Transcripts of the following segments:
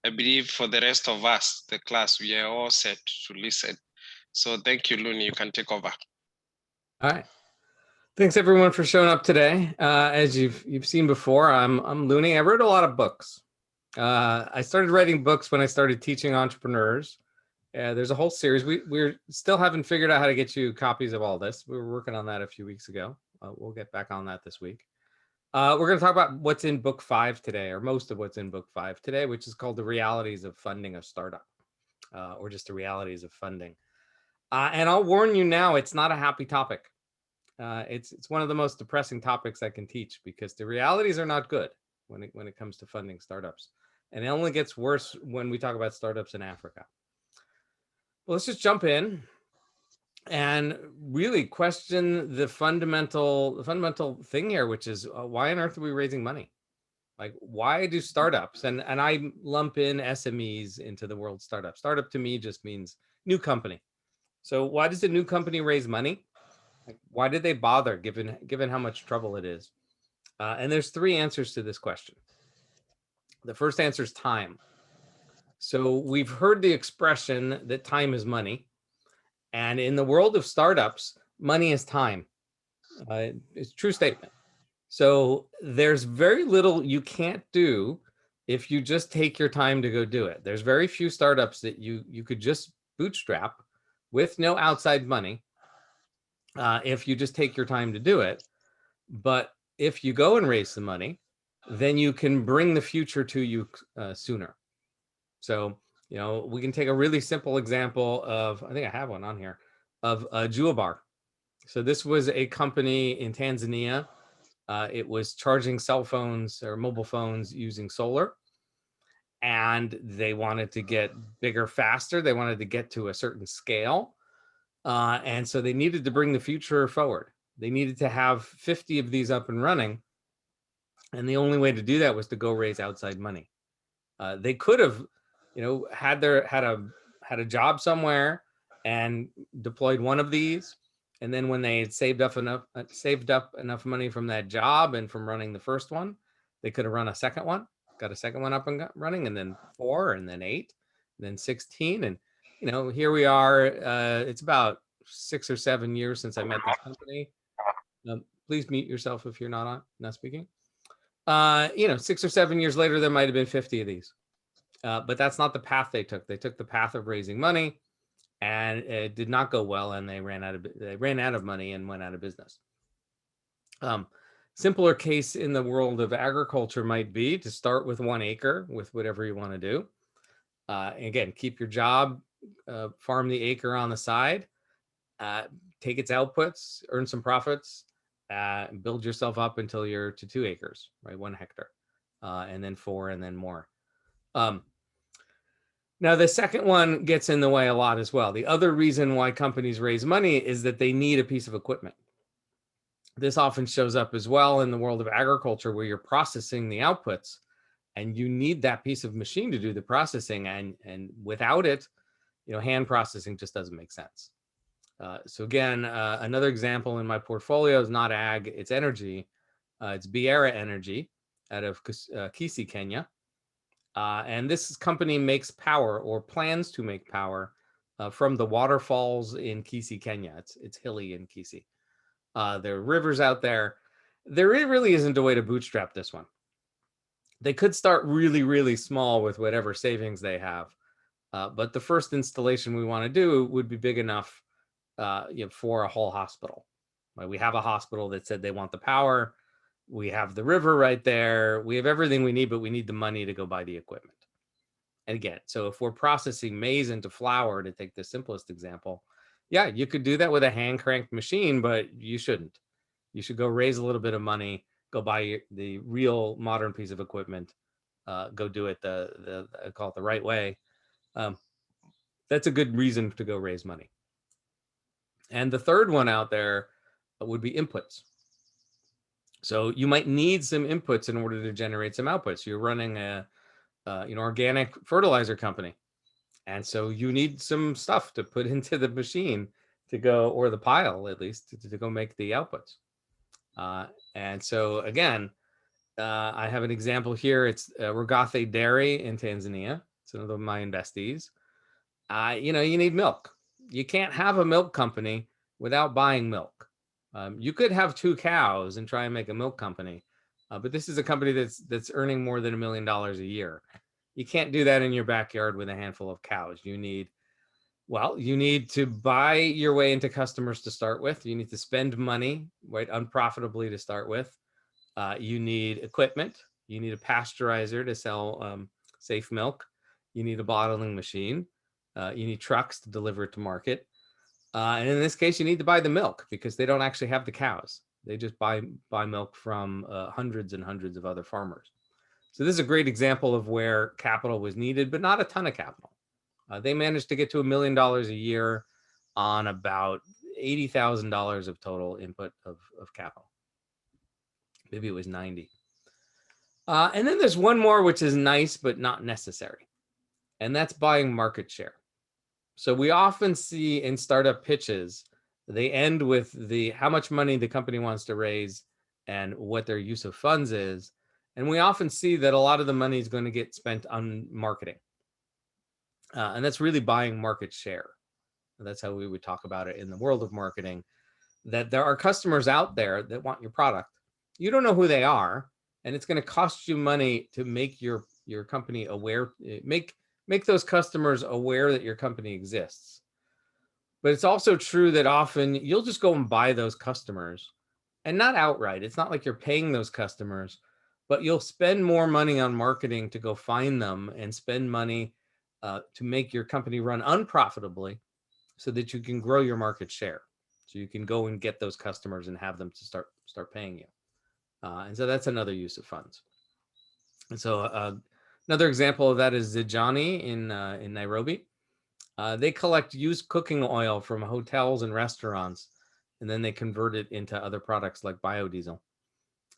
I believe for the rest of us, the class, we are all set to listen. So thank you, Luni. You can take over. All right. Thanks everyone for showing up today. As you've seen before, I'm Luni. I wrote a lot of books. I started writing books when I started teaching entrepreneurs. There's a whole series. We still haven't figured out how to get you copies of all this. We were working on that a few weeks ago. We'll get back on that this week. We're going to talk about what's in book 5 today, or most of what's in book 5 today, which is called The Realities of Funding a Startup, or just the realities of funding. And I'll warn you now, it's not a happy topic. It's one of the most depressing topics I can teach because the realities are not good when it comes to funding startups. And it only gets worse when we talk about startups in Africa. Well, let's just jump in and really question the fundamental thing here, which is why on earth are we raising money? Like, why do startups, and I lump in SMEs into the world startup. Startup to me just means new company. So why does a new company raise money? Like, why did they bother given how much trouble it is? And there's 3 answers to this question. The first answer is time. So we've heard the expression that time is money. And in the world of startups, money is time. It's a true statement. So there's very little you can't do if you just take your time to go do it. There's very few startups that you could just bootstrap with no outside money if you just take your time to do it. But if you go and raise the money, then you can bring the future to you sooner. So, we can take a really simple example of, I think I have one on here, of a Jewel Bar. So this was a company in Tanzania. It was charging cell phones or mobile phones using solar. And they wanted to get bigger faster. They wanted to get to a certain scale. And so they needed to bring the future forward. They needed to have 50 of these up and running. And the only way to do that was to go raise outside money. They could have, had a job somewhere and deployed one of these. And then when they had saved up enough money from that job and from running the first one, they could have run a second one, got a second one up and running, and then 4, and then 8, and then 16. And, here we are. It's about 6 or 7 years since I met this company. Please mute yourself if you're not speaking. 6 or 7 years later, there might have been 50 of these. But that's not the path they took. They took the path of raising money, and it did not go well, and they ran out of money and went out of business. Simpler case in the world of agriculture might be to start with 1 acre with whatever you want to do. Again, keep your job, farm the acre on the side, take its outputs, earn some profits, build yourself up until you're to 2 acres, right? 1 hectare, and then 4, and then more. Now, the second one gets in the way a lot as well. The other reason why companies raise money is that they need a piece of equipment. This often shows up as well in the world of agriculture, where you're processing the outputs and you need that piece of machine to do the processing. And without it, hand processing just doesn't make sense. So again, another example in my portfolio is not ag, it's energy. It's Biera Energy out of Kisii, Kenya. And this company makes power, or plans to make power, from the waterfalls in Kisii, Kenya. It's hilly in Kisii. There are rivers out there. There really isn't a way to bootstrap this one. They could start really, really small with whatever savings they have. But the first installation we want to do would be big enough for a whole hospital. Right? We have a hospital that said they want the power. We have the river right there. We have everything we need, but we need the money to go buy the equipment. And again, so if we're processing maize into flour, to take the simplest example, yeah, you could do that with a hand cranked machine, but you shouldn't. You should go raise a little bit of money, go buy the real modern piece of equipment, go do it I call it the right way. That's a good reason to go raise money. And the third one out there would be inputs. So you might need some inputs in order to generate some outputs. You're running a organic fertilizer company, and so you need some stuff to put into the machine to go, or the pile at least, to go make the outputs. And so again, I have an example here. It's Regathe Dairy in Tanzania. It's one of my investees. You need milk. You can't have a milk company without buying milk. You could have 2 cows and try and make a milk company, but this is a company that's earning more than $1 million a year. You can't do that in your backyard with a handful of cows. You need to buy your way into customers to start with. You need to spend money, right, unprofitably to start with. You need equipment. You need a pasteurizer to sell safe milk. You need a bottling machine. You need trucks to deliver it to market. And in this case, you need to buy the milk because they don't actually have the cows. They just buy milk from hundreds and hundreds of other farmers. So this is a great example of where capital was needed, but not a ton of capital. They managed to get to $1 million a year on about $80,000 of total input of capital. Maybe it was 90. And then there's one more, which is nice, but not necessary. And that's buying market share. So we often see in startup pitches, they end with how much money the company wants to raise and what their use of funds is. And we often see that a lot of the money is going to get spent on marketing. And that's really buying market share. That's how we would talk about it in the world of marketing, that there are customers out there that want your product. You don't know who they are, and it's going to cost you money to make your company aware, make those customers aware that your company exists. But it's also true that often you'll just go and buy those customers, and not outright. It's not like you're paying those customers, but you'll spend more money on marketing to go find them and spend money to make your company run unprofitably so that you can grow your market share. So you can go and get those customers and have them to start paying you. And so that's another use of funds. And so another example of that is Zijani in Nairobi. They collect used cooking oil from hotels and restaurants, and then they convert it into other products like biodiesel.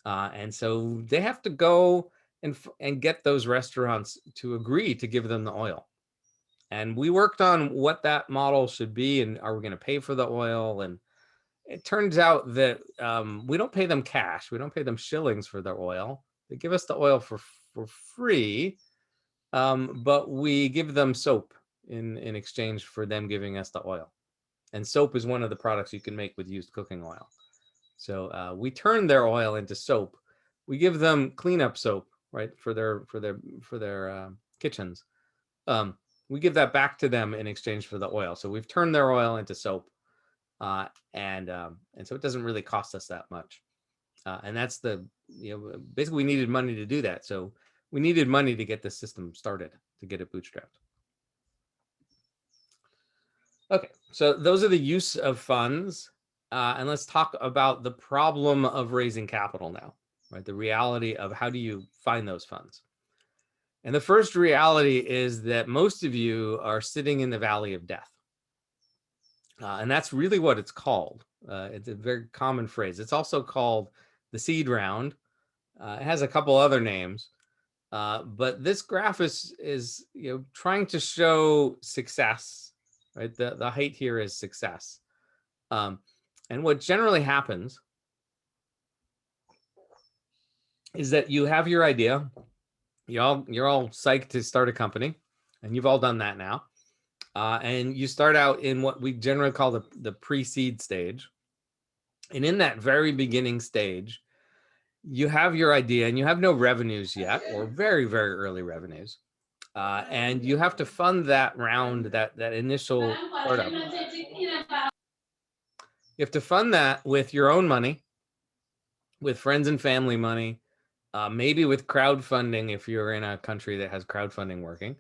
And so they have to go and get those restaurants to agree to give them the oil. And we worked on what that model should be, and are we going to pay for the oil? And it turns out that we don't pay them cash. We don't pay them shillings for their oil. They give us the oil for free, but we give them soap in exchange for them giving us the oil. And soap is one of the products you can make with used cooking oil. So we turn their oil into soap. We give them cleanup soap, right, for their kitchens. We give that back to them in exchange for the oil. So we've turned their oil into soap, and so it doesn't really cost us that much. And that's basically we needed money to do that. So we needed money to get the system started, to get it bootstrapped. Okay, so those are the use of funds. And let's talk about the problem of raising capital now, right? The reality of how do you find those funds? And the first reality is that most of you are sitting in the valley of death. And that's really what it's called. It's a very common phrase. It's also called the seed round. It has a couple other names. But this graph is trying to show success, right? The height here is success. And what generally happens is that you have your idea. You're all psyched to start a company, and you've all done that now. And you start out in what we generally call the pre-seed stage. And in that very beginning stage, you have your idea and you have no revenues yet, or very, very early revenues. And you have to fund that round, that initial startup. You have to fund that with your own money, with friends and family money, maybe with crowdfunding if you're in a country that has crowdfunding working.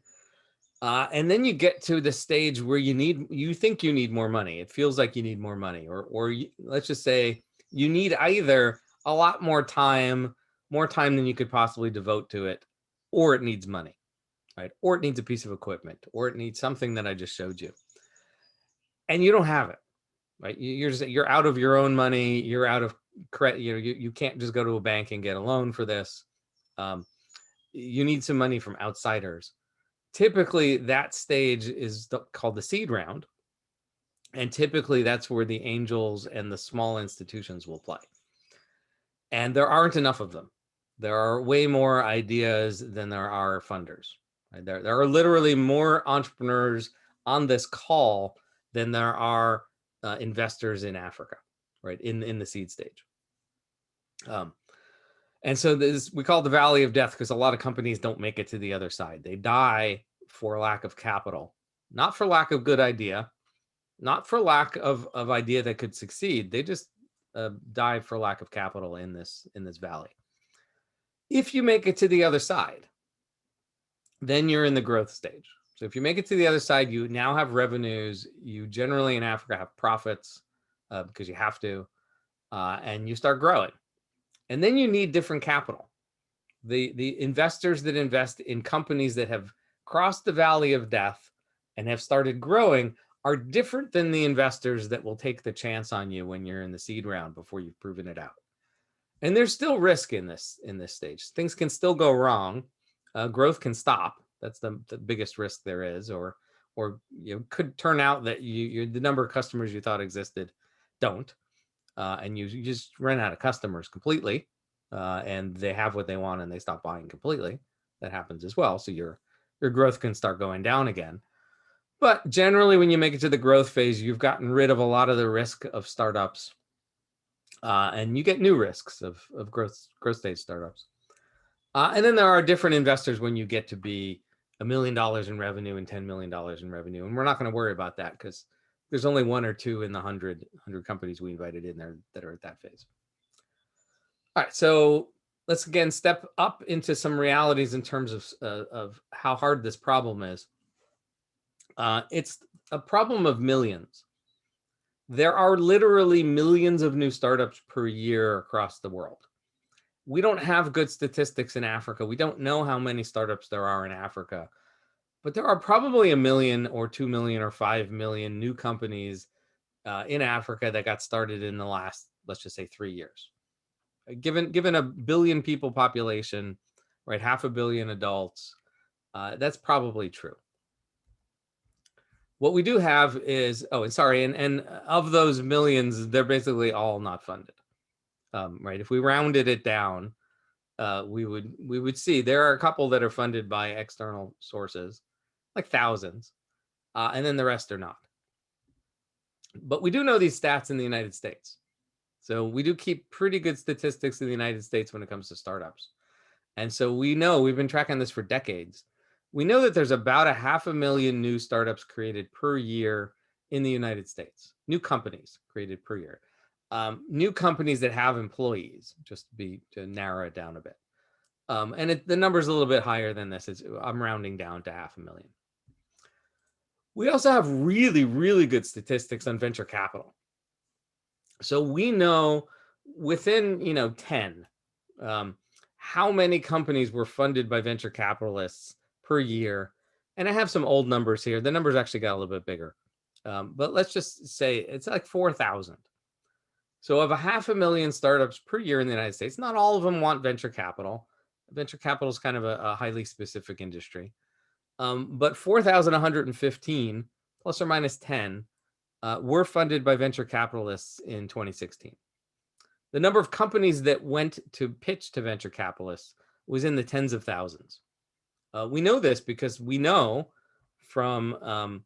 And then you get to the stage where you think you need more money. It feels like you need more money, or let's just say you need either a lot more time than you could possibly devote to it, or it needs money, right? Or it needs a piece of equipment, or it needs something that I just showed you. And you don't have it, right? You're out of your own money. You're out of credit. You can't just go to a bank and get a loan for this. You need some money from outsiders. Typically, that stage is called the seed round. And typically, that's where the angels and the small institutions will play. And there aren't enough of them. There are way more ideas than there are funders. Right? There are literally more entrepreneurs on this call than there are investors in Africa, right? In the seed stage. And so this, we call it the valley of death because a lot of companies don't make it to the other side. They die for lack of capital, not for lack of good idea, not for lack of idea that could succeed. They just die for lack of capital in this valley. If you make it to the other side, then you're in the growth stage. So if you make it to the other side, you now have revenues. You generally in Africa have profits because you have to, and you start growing. And then you need different capital. The investors that invest in companies that have crossed the valley of death and have started growing are different than the investors that will take the chance on you when you're in the seed round before you've proven it out. And there's still risk in this stage. Things can still go wrong. Growth can stop. That's the biggest risk there is, or could turn out that the number of customers you thought existed don't, and you just run out of customers completely, and they have what they want and they stop buying completely. That happens as well. So your growth can start going down again. But generally, when you make it to the growth phase, you've gotten rid of a lot of the risk of startups, and you get new risks of growth stage startups. And then there are different investors when you get to be $1 million in revenue and $10 million in revenue. And we're not going to worry about that because there's only one or two in the 100 companies we invited in there that are at that phase. All right, so let's again step up into some realities in terms of how hard this problem is. It's a problem of millions. There are literally millions of new startups per year across the world. We don't have good statistics in Africa. We don't know how many startups there are in Africa, but there are probably 1 million or 2 million or 5 million new companies in Africa that got started in the last, let's just say, 3 years. Given a billion people population, right, 500 million adults, that's probably true. What we do have is, and of those millions, they're basically all not funded, right? If we rounded it down, we would see there are a couple that are funded by external sources, like thousands, and then the rest are not. But we do know these stats in the United States. So we do keep pretty good statistics in the United States when it comes to startups. And so we know, we've been tracking this for decades. We know that there's about 500,000 new startups created per year in the United States, new companies created per year. New companies that have employees, just to narrow it down a bit. And the number is a little bit higher than this. I'm rounding down to 500,000. We also have really, really good statistics on venture capital. So we know within 10, how many companies were funded by venture capitalists per year. And I have some old numbers here. The numbers actually got a little bit bigger. But let's just say it's like 4,000. So of 500,000 startups per year in the United States, not all of them want venture capital. Venture capital is kind of a highly specific industry. But 4,115 plus or minus 10 were funded by venture capitalists in 2016. The number of companies that went to pitch to venture capitalists was in the tens of thousands. We know this because we know from,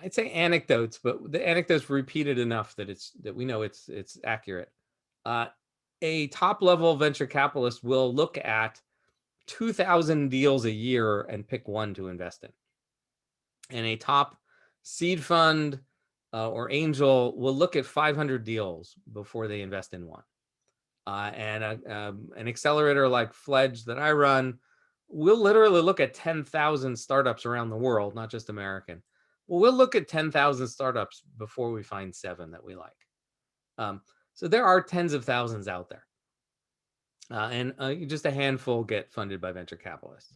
I'd say anecdotes, but the anecdotes repeated enough that we know it's accurate. A top-level venture capitalist will look at 2,000 deals a year and pick one to invest in. And a top seed fund or angel will look at 500 deals before they invest in one. And an accelerator like Fledge that I run, we'll literally look at 10,000 startups around the world, not just American. Well, we'll look at 10,000 startups before we find 7 that we like. So there are tens of thousands out there. And just a handful get funded by venture capitalists.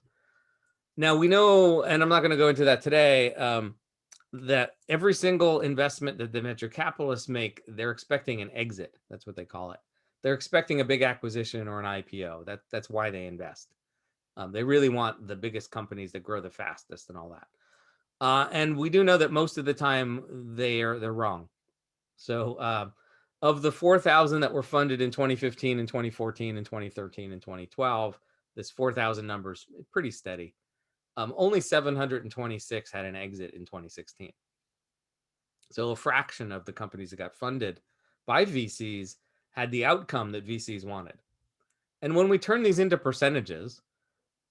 Now we know, and I'm not going to go into that today, that every single investment that the venture capitalists make, they're expecting an exit. That's what they call it. They're expecting a big acquisition or an IPO. That's why they invest. They really want the biggest companies that grow the fastest and all that. And we do know that most of the time they're wrong. So Of the 4,000 that were funded in 2015 and 2014 and 2013 and 2012, this 4,000 number's pretty steady. Only 726 had an exit in 2016. So a fraction of the companies that got funded by VCs had the outcome that VCs wanted. And when we turn these into percentages,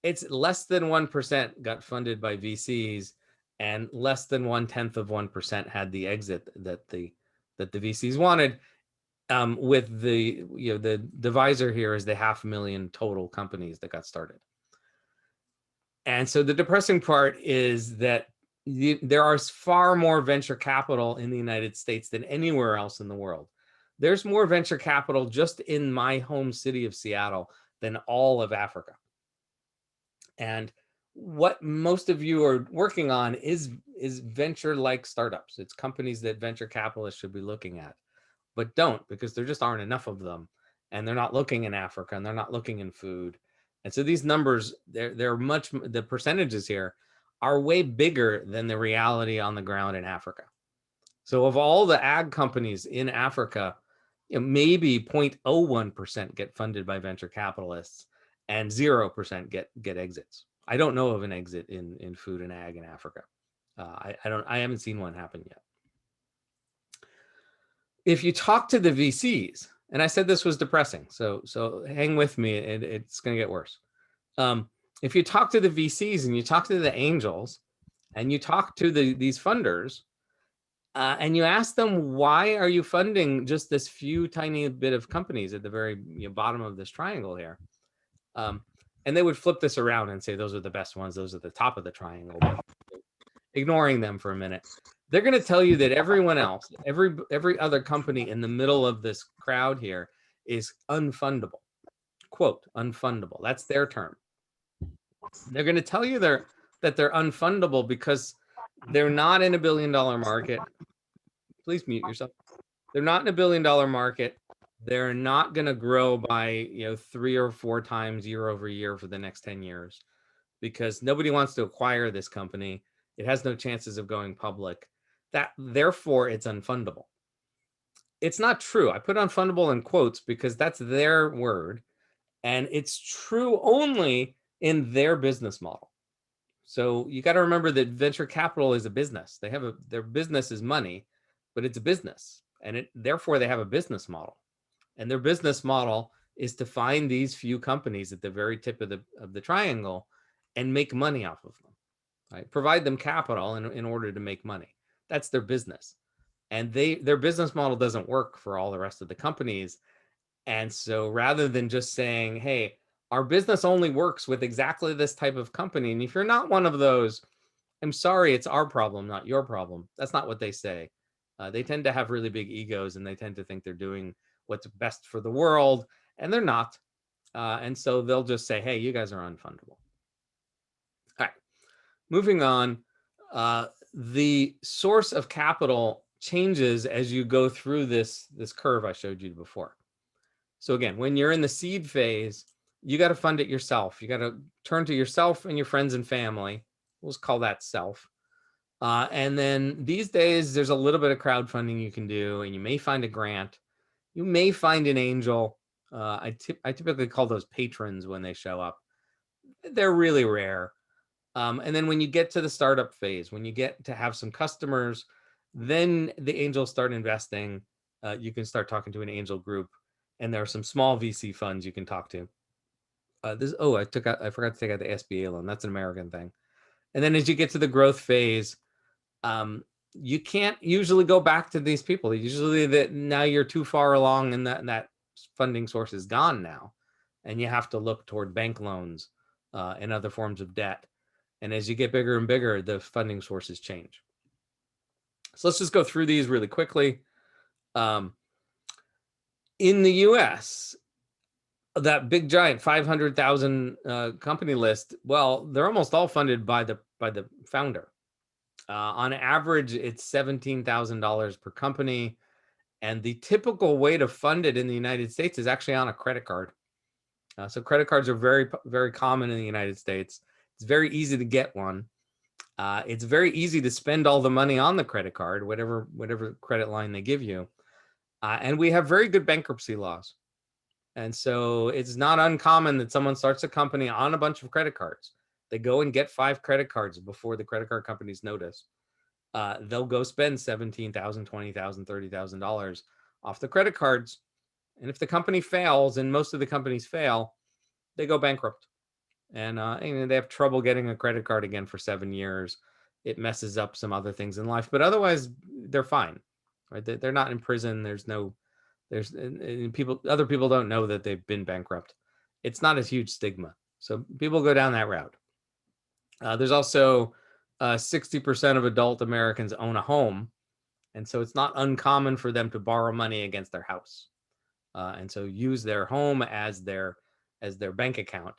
it's less than 1% got funded by VCs, and less than 0.1% had the exit that the VCs wanted. With the the divisor here is the 500,000 total companies that got started. And so the depressing part is that there are far more venture capital in the United States than anywhere else in the world. There's more venture capital just in my home city of Seattle than all of Africa. And what most of you are working on is venture-like startups. It's companies that venture capitalists should be looking at, but don't, because there just aren't enough of them. And they're not looking in Africa, and they're not looking in food. And so these numbers, the percentages here are way bigger than the reality on the ground in Africa. So of all the ag companies in Africa, maybe 0.01% get funded by venture capitalists, and 0% get exits. I don't know of an exit in food and ag in Africa. I haven't seen one happen yet. If you talk to the VCs, and I said this was depressing, so hang with me, it's going to get worse. If you talk to the VCs and you talk to the angels and you talk to these funders, and you ask them, why are you funding just this few tiny bit of companies at the very bottom of this triangle here? And they would flip this around and say, those are the best ones, those are the top of the triangle. But ignoring them for a minute, they're going to tell you that everyone else, every other company in the middle of this crowd here is unfundable. Quote, unfundable. That's their term. They're going to tell you that they're unfundable because they're not in $1 billion market. Please mute yourself. They're not in $1 billion market. They're not going to grow by 3 or 4 times year over year for the next 10 years, because nobody wants to acquire this company. It has no chances of going public. Therefore, it's unfundable. It's not true. I put unfundable in quotes because that's their word, and it's true only in their business model. So you got to remember that venture capital is a business. Their business is money, but it's a business, and therefore they have a business model. And their business model is to find these few companies at the very tip of the triangle and make money off of them, right? Provide them capital in order to make money. That's their business. And their business model doesn't work for all the rest of the companies. And so rather than just saying, hey, our business only works with exactly this type of company, and if you're not one of those, I'm sorry, it's our problem, not your problem. That's not what they say. They tend to have really big egos, and they tend to think they're doing what's best for the world, and they're not. And so they'll just say, hey, you guys are unfundable. All right, moving on. The source of capital changes as you go through this curve I showed you before. So again, when you're in the seed phase, you got to fund it yourself. You got to turn to yourself and your friends and family. We'll call that self. And then these days, there's a little bit of crowdfunding you can do, and you may find a grant. You may find an angel. I typically call those patrons when they show up. They're really rare. And then when you get to the startup phase, when you get to have some customers, then the angels start investing. You can start talking to an angel group, and there are some small VC funds you can talk to. I forgot to take out the SBA loan. That's an American thing. And then as you get to the growth phase, you can't usually go back to these people. Usually now you're too far along, and that funding source is gone now, and you have to look toward bank loans and other forms of debt. And as you get bigger and bigger, the funding sources change. So let's just go through these really quickly. In the US, that big giant 500,000 company list, well, they're almost all funded by the founder. On average, it's $17,000 per company. And the typical way to fund it in the United States is actually on a credit card. So credit cards are very, very common in the United States. It's very easy to get one. It's very easy to spend all the money on the credit card, whatever credit line they give you. And we have very good bankruptcy laws. And so it's not uncommon that someone starts a company on a bunch of credit cards. They go and get 5 credit cards before the credit card companies notice. They'll go spend $17,000, $20,000, $30,000 off the credit cards. And if the company fails, and most of the companies fail, they go bankrupt. And they have trouble getting a credit card again for 7 years. It messes up some other things in life, but otherwise they're fine, right? They're not in prison. Other people don't know that they've been bankrupt. It's not a huge stigma. So people go down that route. There's also 60% of adult Americans own a home. And so it's not uncommon for them to borrow money against their house. And so use their home as their bank account,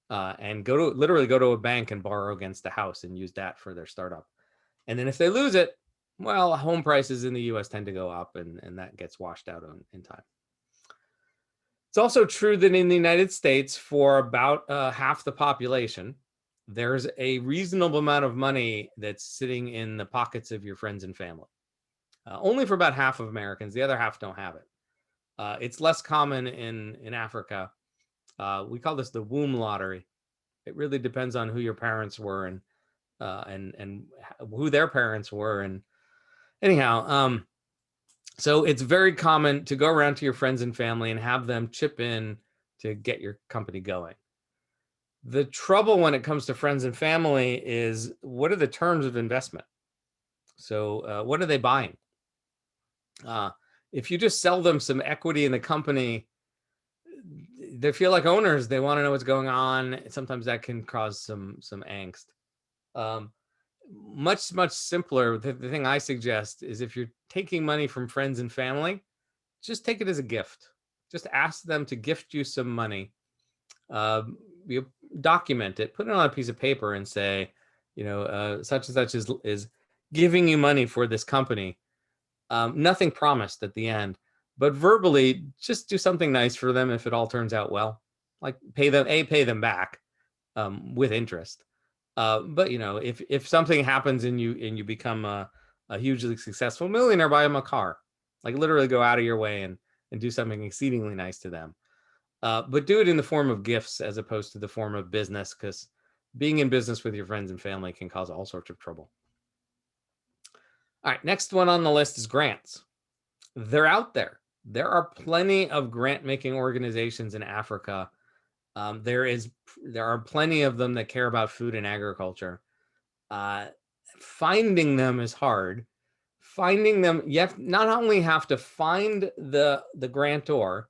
and literally go to a bank and borrow against the house and use that for their startup. And then if they lose it, well, home prices in the US tend to go up, and that gets washed out in time. It's also true that in the United States, for about half the population, there's a reasonable amount of money that's sitting in the pockets of your friends and family. Only for about half of Americans. The other half don't have it. It's less common in Africa. We call this the womb lottery. It really depends on who your parents were and who their parents were. And anyhow, so it's very common to go around to your friends and family and have them chip in to get your company going. The trouble when it comes to friends and family is, what are the terms of investment? So what are they buying? If you just sell them some equity in the company, they feel like owners. They want to know what's going on. Sometimes that can cause some angst. Much simpler. The thing I suggest is, if you're taking money from friends and family, just take it as a gift. Just ask them to gift you some money. You document it, put it on a piece of paper, and say, such and such is giving you money for this company. Nothing promised at the end, but verbally, just do something nice for them if it all turns out well. Like pay them back with interest. But if something happens and you become a hugely successful millionaire, buy them a car. Like literally go out of your way and do something exceedingly nice to them. But do it in the form of gifts as opposed to the form of business, because being in business with your friends and family can cause all sorts of trouble. All right, next one on the list is grants. They're out there. There are plenty of grant-making organizations in Africa. There are plenty of them that care about food and agriculture. Finding them is hard. Finding them, you not only have to find the grantor,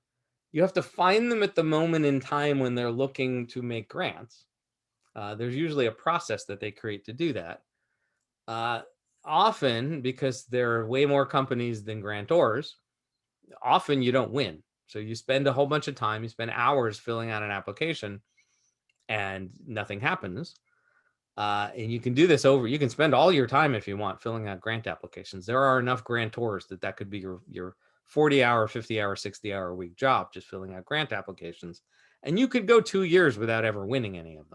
you have to find them at the moment in time when they're looking to make grants. There's usually a process that they create to do that. Often, because there are way more companies than grantors, often you don't win. So you spend a whole bunch of time, you spend hours filling out an application, and nothing happens. And you can do this you can spend all your time, if you want, filling out grant applications. There are enough grantors that could be your 40-hour, 50-hour, 60-hour a week job, just filling out grant applications. And you could go 2 years without ever winning any of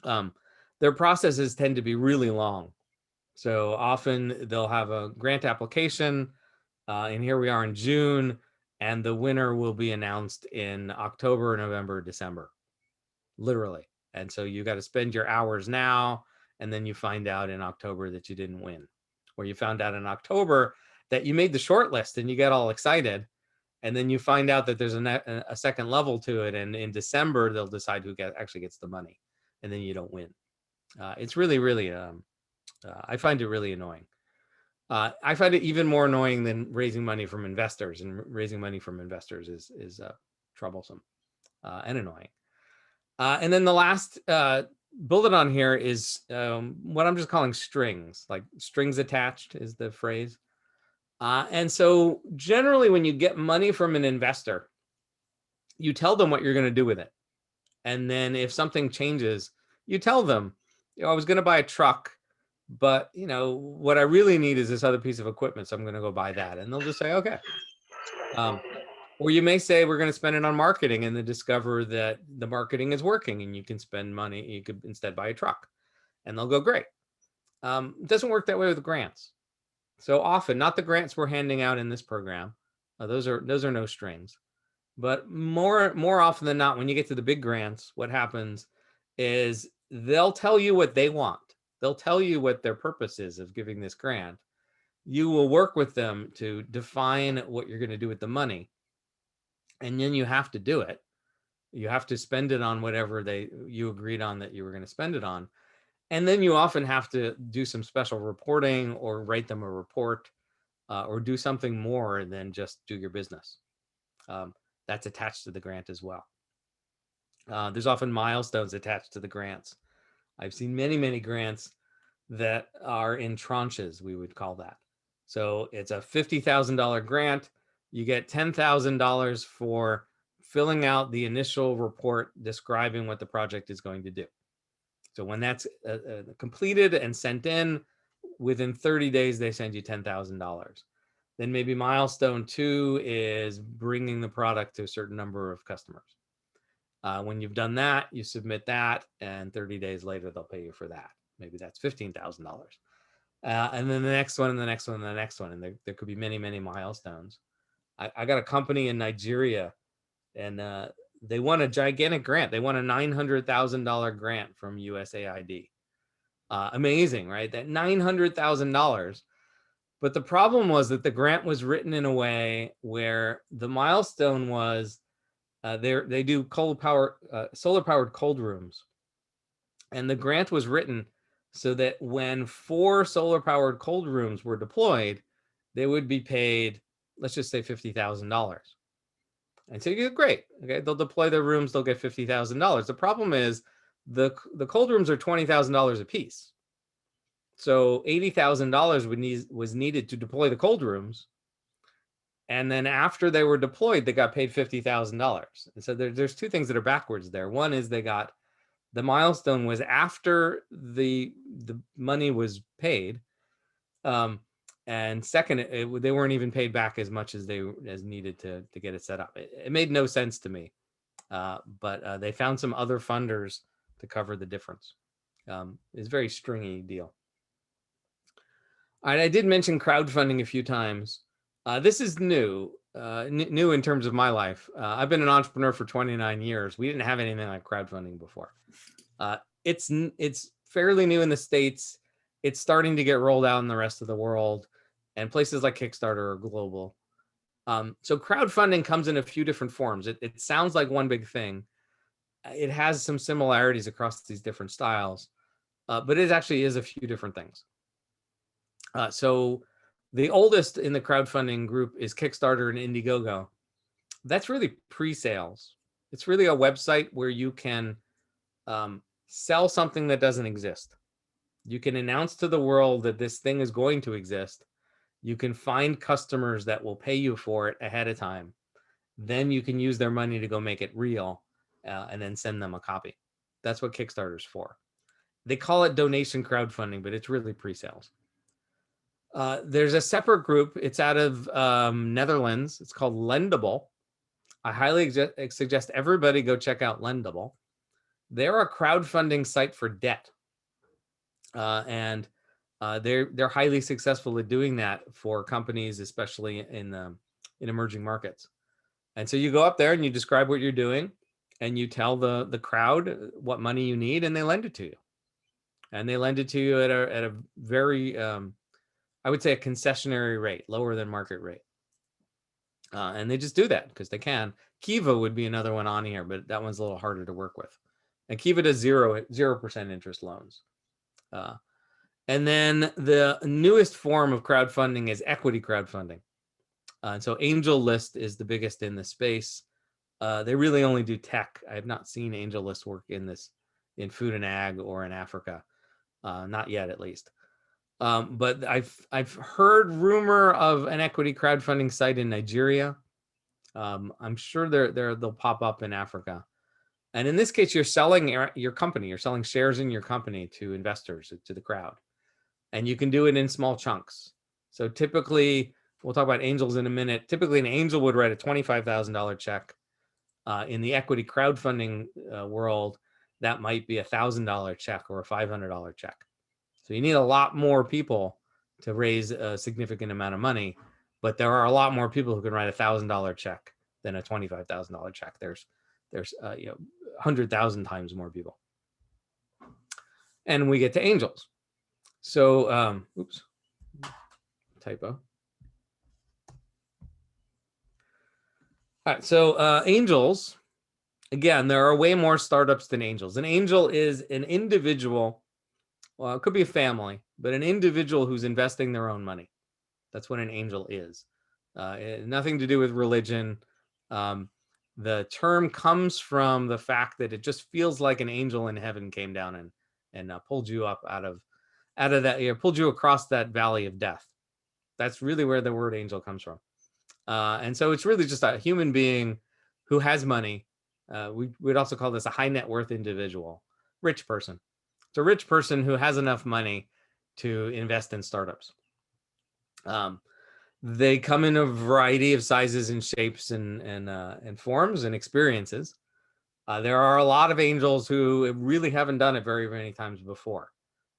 them. Their processes tend to be really long. So often they'll have a grant application, and here we are in June, and the winner will be announced in October, November, December, literally. And so you got to spend your hours now, and then you find out in October that you didn't win, or you found out in October that you made the short list and you get all excited, and then you find out that there's a second level to it, and in December they'll decide who actually gets the money, and then you don't win. It's really, really, I find it really annoying. I find it even more annoying than raising money from investors, and raising money from investors is troublesome and annoying. And then the last bullet on here is what I'm just calling strings, like strings attached is the phrase. And so generally when you get money from an investor, you tell them what you're going to do with it. And then if something changes, you tell them, I was going to buy a truck, but what I really need is this other piece of equipment, so I'm going to go buy that. And they'll just say, okay. Or you may say, we're going to spend it on marketing, and then discover that the marketing is working and you can spend money. You could instead buy a truck, and they'll go, great. It doesn't work that way with grants. So often, not the grants we're handing out in this program, Those are no strings. But more often than not, when you get to the big grants, what happens is they'll tell you what they want. They'll tell you what their purpose is of giving this grant. You will work with them to define what you're going to do with the money, and then you have to do it. You have to spend it on whatever you agreed on that you were going to spend it on. And then you often have to do some special reporting or write them a report, or do something more than just do your business. Um, that's attached to the grant as well. There's often milestones attached to the grants. I've seen many grants that are in tranches, we would call that. So it's a $50,000 grant. You get $10,000 for filling out the initial report describing what the project is going to do. So when that's completed and sent in, within 30 days, they send you $10,000. Then maybe milestone 2 is bringing the product to a certain number of customers. When you've done that, you submit that, and 30 days later, they'll pay you for that. Maybe that's $15,000. And then the next one, and the next one, and the next one. And there could be many milestones. I got a company in Nigeria, and they won a gigantic grant. They won a $900,000 grant from USAID. Amazing, right? That $900,000. But the problem was that the grant was written in a way where the milestone was they do solar powered cold rooms, and the grant was written so that when 4 solar powered cold rooms were deployed, they would be paid, let's just say $50,000. And so you get great. Okay, they'll deploy their rooms, they'll get $50,000. The problem is the cold rooms are $20,000 a piece. So $80,000 was needed to deploy the cold rooms. And then after they were deployed, they got paid $50,000. And so there's 2 things that are backwards there. One is the milestone was after the money was paid. And second, they weren't even paid back as much as needed to get it set up. It made no sense to me. But they found some other funders to cover the difference. It's a very stringy deal. All right, I did mention crowdfunding a few times. This is new in terms of my life. I've been an entrepreneur for 29 years. We didn't have anything like crowdfunding before. It's fairly new in the States. It's starting to get rolled out in the rest of the world, and places like Kickstarter are global. So crowdfunding comes in a few different forms. It sounds like one big thing. It has some similarities across these different styles, but it actually is a few different things. So the oldest in the crowdfunding group is Kickstarter and Indiegogo. That's really pre-sales. It's really a website where you can sell something that doesn't exist. You can announce to the world that this thing is going to exist. You can find customers that will pay you for it ahead of time. Then you can use their money to go make it real, and then send them a copy. That's what Kickstarter's for. They call it donation crowdfunding, but it's really pre-sales. There's a separate group. It's out of Netherlands. It's called Lendable. I highly suggest everybody go check out Lendable. They're a crowdfunding site for debt, and they're highly successful at doing that for companies, especially in emerging markets. And so you go up there and you describe what you're doing, and you tell the crowd what money you need, and they lend it to you. And they lend it to you at a very I would say a concessionary rate, lower than market rate. And they just do that because they can. Kiva would be another one on here, but that one's a little harder to work with. And Kiva does 0% interest loans. And then the newest form of crowdfunding is equity crowdfunding. And so AngelList is the biggest in the space. They really only do tech. I have not seen AngelList work in food and ag or in Africa, not yet at least. But I've heard rumor of an equity crowdfunding site in Nigeria. I'm sure they'll pop up in Africa. And in this case, you're selling your company. You're selling shares in your company to investors, to the crowd. And you can do it in small chunks. So typically, we'll talk about angels in a minute. Typically, an angel would write a $25,000 check. In the equity crowdfunding world, that might be a $1,000 check or a $500 check. So you need a lot more people to raise a significant amount of money. but there are a lot more people who can write $1,000 check than a $25,000 check. There's 100,000 times more people. And we get to angels. So, oops, typo. All right, so angels, again, there are way more startups than angels. An angel is an individual, well, it could be a family, but an individual who's investing their own money. That's what an angel is. Nothing to do with religion. The term comes from the fact that it just feels like an angel in heaven came down and pulled you up out of that, pulled you across that valley of death. That's really where the word angel comes from. And so it's really just a human being who has money. We'd also call this a high net worth individual, rich person. It's a rich person who has enough money to invest in startups. They come in a variety of sizes and shapes and forms and experiences. There are a lot of angels who really haven't done it very many times before,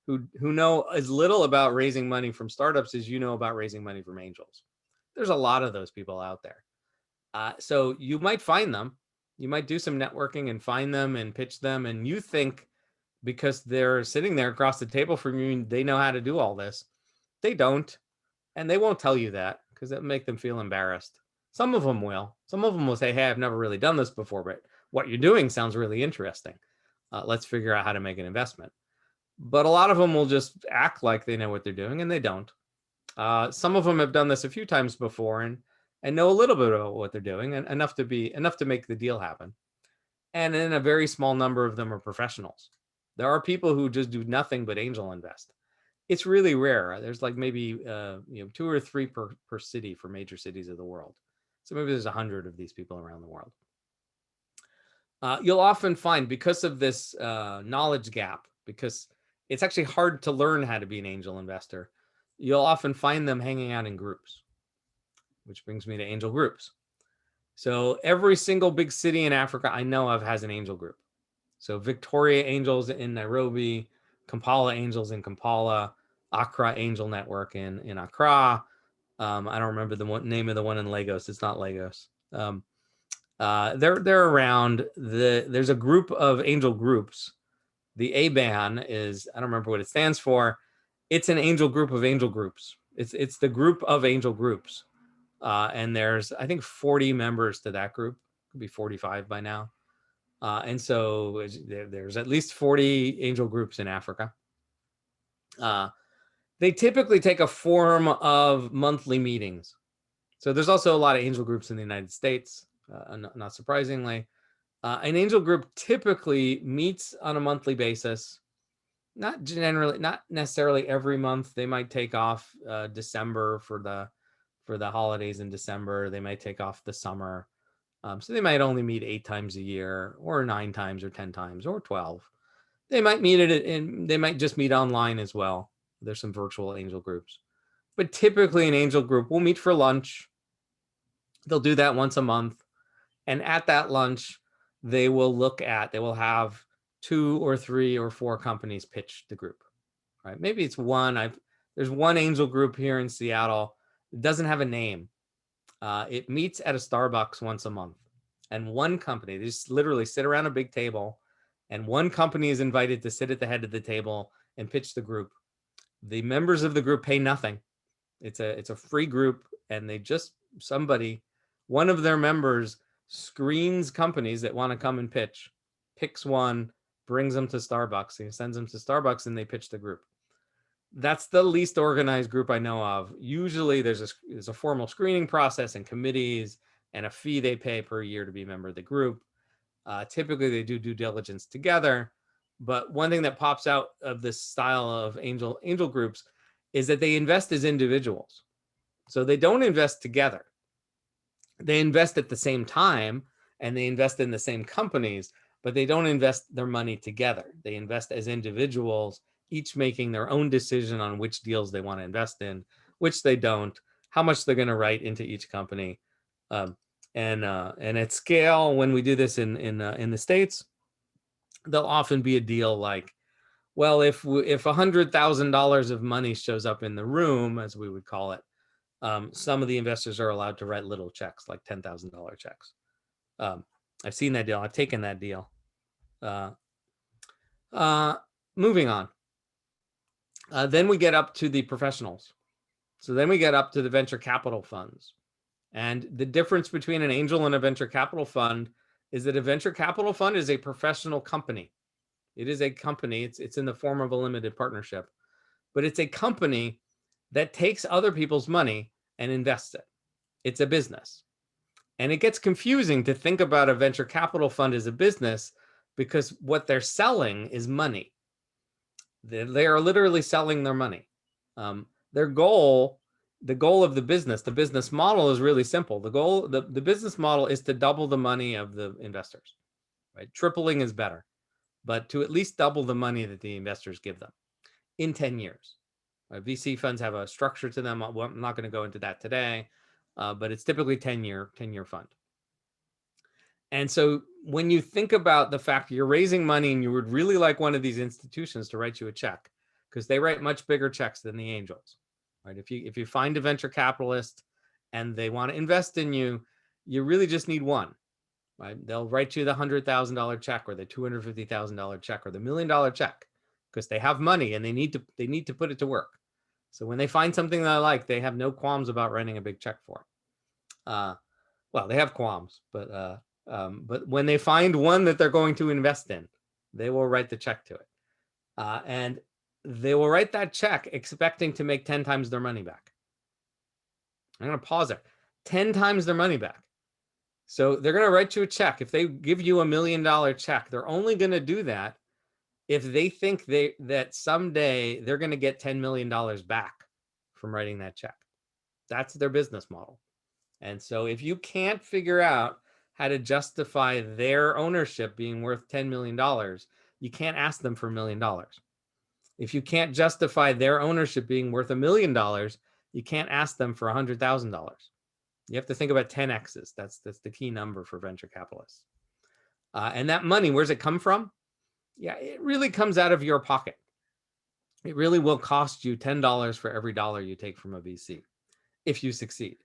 who know as little about raising money from startups as you know about raising money from angels. There's a lot of those people out there. So you might find them. You might do some networking and find them and pitch them, and you think because they're sitting there across the table from you, they know how to do all this. They don't, and they won't tell you that because it'll make them feel embarrassed. Some of them will. Some of them will say, hey, I've never really done this before, but what you're doing sounds really interesting. Let's figure out how to make an investment. But a lot of them will just act like they know what they're doing, and they don't. Some of them have done this a few times before and know a little bit about what they're doing, and enough to make the deal happen. And then a very small number of them are professionals. There are people who just do nothing but angel invest. It's really rare. There's like maybe 2 or 3 per city for major cities of the world. So maybe there's 100 of these people around the world. You'll often find, because of this knowledge gap, because it's actually hard to learn how to be an angel investor, you'll often find them hanging out in groups, which brings me to angel groups. So every single big city in Africa I know of has an angel group. So Victoria Angels in Nairobi, Kampala Angels in Kampala, Accra Angel Network in Accra. I don't remember the name of the one in Lagos. It's not Lagos. They're around. There's a group of angel groups. The ABAN is, I don't remember what it stands for. It's an angel group of angel groups. It's the group of angel groups. And there's, I think, 40 members to that group. Could be 45 by now. And so there's at least 40 angel groups in Africa. They typically take a form of monthly meetings. So there's also a lot of angel groups in the United States, not surprisingly. An angel group typically meets on a monthly basis. Not necessarily every month. They might take off December for the holidays in December. They might take off the summer. So they might only meet 8 times a year, or 9 times, or 10 times, or 12. They might meet it, and they might just meet online as well. There's some virtual angel groups. But typically an angel group will meet for lunch. They'll do that once a month. And at that lunch, they will have 2 or 3 or 4 companies pitch the group. Right? Maybe it's one. There's one angel group here in Seattle. It doesn't have a name. It meets at a Starbucks once a month. And one company, they just literally sit around a big table, and one company is invited to sit at the head of the table and pitch the group. The members of the group pay nothing. It's a free group, and one of their members screens companies that want to come and pitch, picks one, brings them to Starbucks, and sends them to Starbucks, and they pitch the group. That's the least organized group I know of. Usually there's a formal screening process and committees and a fee they pay per year to be a member of the group. Typically they do due diligence together. But one thing that pops out of this style of angel groups is that they invest as individuals. So they don't invest together. They invest at the same time, and they invest in the same companies, but they don't invest their money together. They invest as individuals, each making their own decision on which deals they want to invest in, which they don't, how much they're going to write into each company. And at scale, when we do this in the States, there'll often be a deal like, well, if $100,000 of money shows up in the room, as we would call it, Some of the investors are allowed to write little checks, like $10,000 checks. I've seen that deal. I've taken that deal. Moving on. Then we get up to the professionals. So then we get up to the venture capital funds. And the difference between an angel and a venture capital fund is that a venture capital fund is a professional company. It is a company. It's in the form of a limited partnership, but it's a company that takes other people's money and invests it. It's a business. And it gets confusing to think about a venture capital fund as a business because what they're selling is money. They are literally selling their money. Their goal, the goal of the business model is really simple. The business model is to double the money of the investors, right? Tripling is better, but to at least double the money that the investors give them in 10 years. VC funds have a structure to them. I'm not going to go into that today, but it's typically 10-year fund. And so when you think about the fact you're raising money and you would really like one of these institutions to write you a check, because they write much bigger checks than the angels, right? If you find a venture capitalist and they want to invest in you, you really just need one, right? They'll write you the $100,000 check or the $250,000 check or the $1 million check because they have money and they need to put it to work. So when they find something that I like, they have no qualms about writing a big check for it. Well, they have qualms, but when they find one that they're going to invest in, they will write the check to it. And they will write that check expecting to make 10 times their money back. I'm going to pause there. 10 times their money back. So they're going to write you a check. If they give you $1 million check, they're only going to do that if they think that someday they're going to get $10 million back from writing that check. That's their business model. And so if you can't figure out how to justify their ownership being worth $10 million, you can't ask them for $1 million. If you can't justify their ownership being worth $1 million, you can't ask them for $100,000. You have to think about 10x's. That's the key number for venture capitalists. And that money, where's it come from? Yeah, it really comes out of your pocket. It really will cost you $10 for every dollar you take from a VC if you succeed.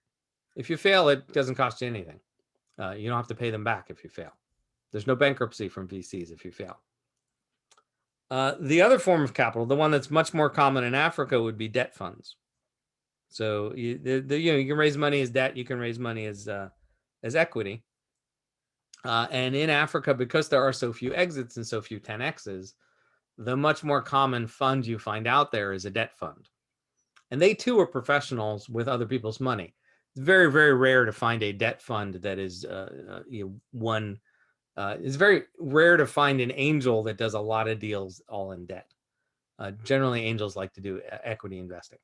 If you fail, it doesn't cost you anything. You don't have to pay them back if you fail. There's no bankruptcy from VCs if you fail. The other form of capital, the one that's much more common in Africa, would be debt funds. So you can raise money as debt, you can raise money as equity. And in Africa, because there are so few exits and so few 10x's, the much more common fund you find out there is a debt fund. And they too are professionals with other people's money. It's very, very rare to find a debt fund that is one. It's very rare to find an angel that does a lot of deals all in debt. Generally, angels like to do equity investing.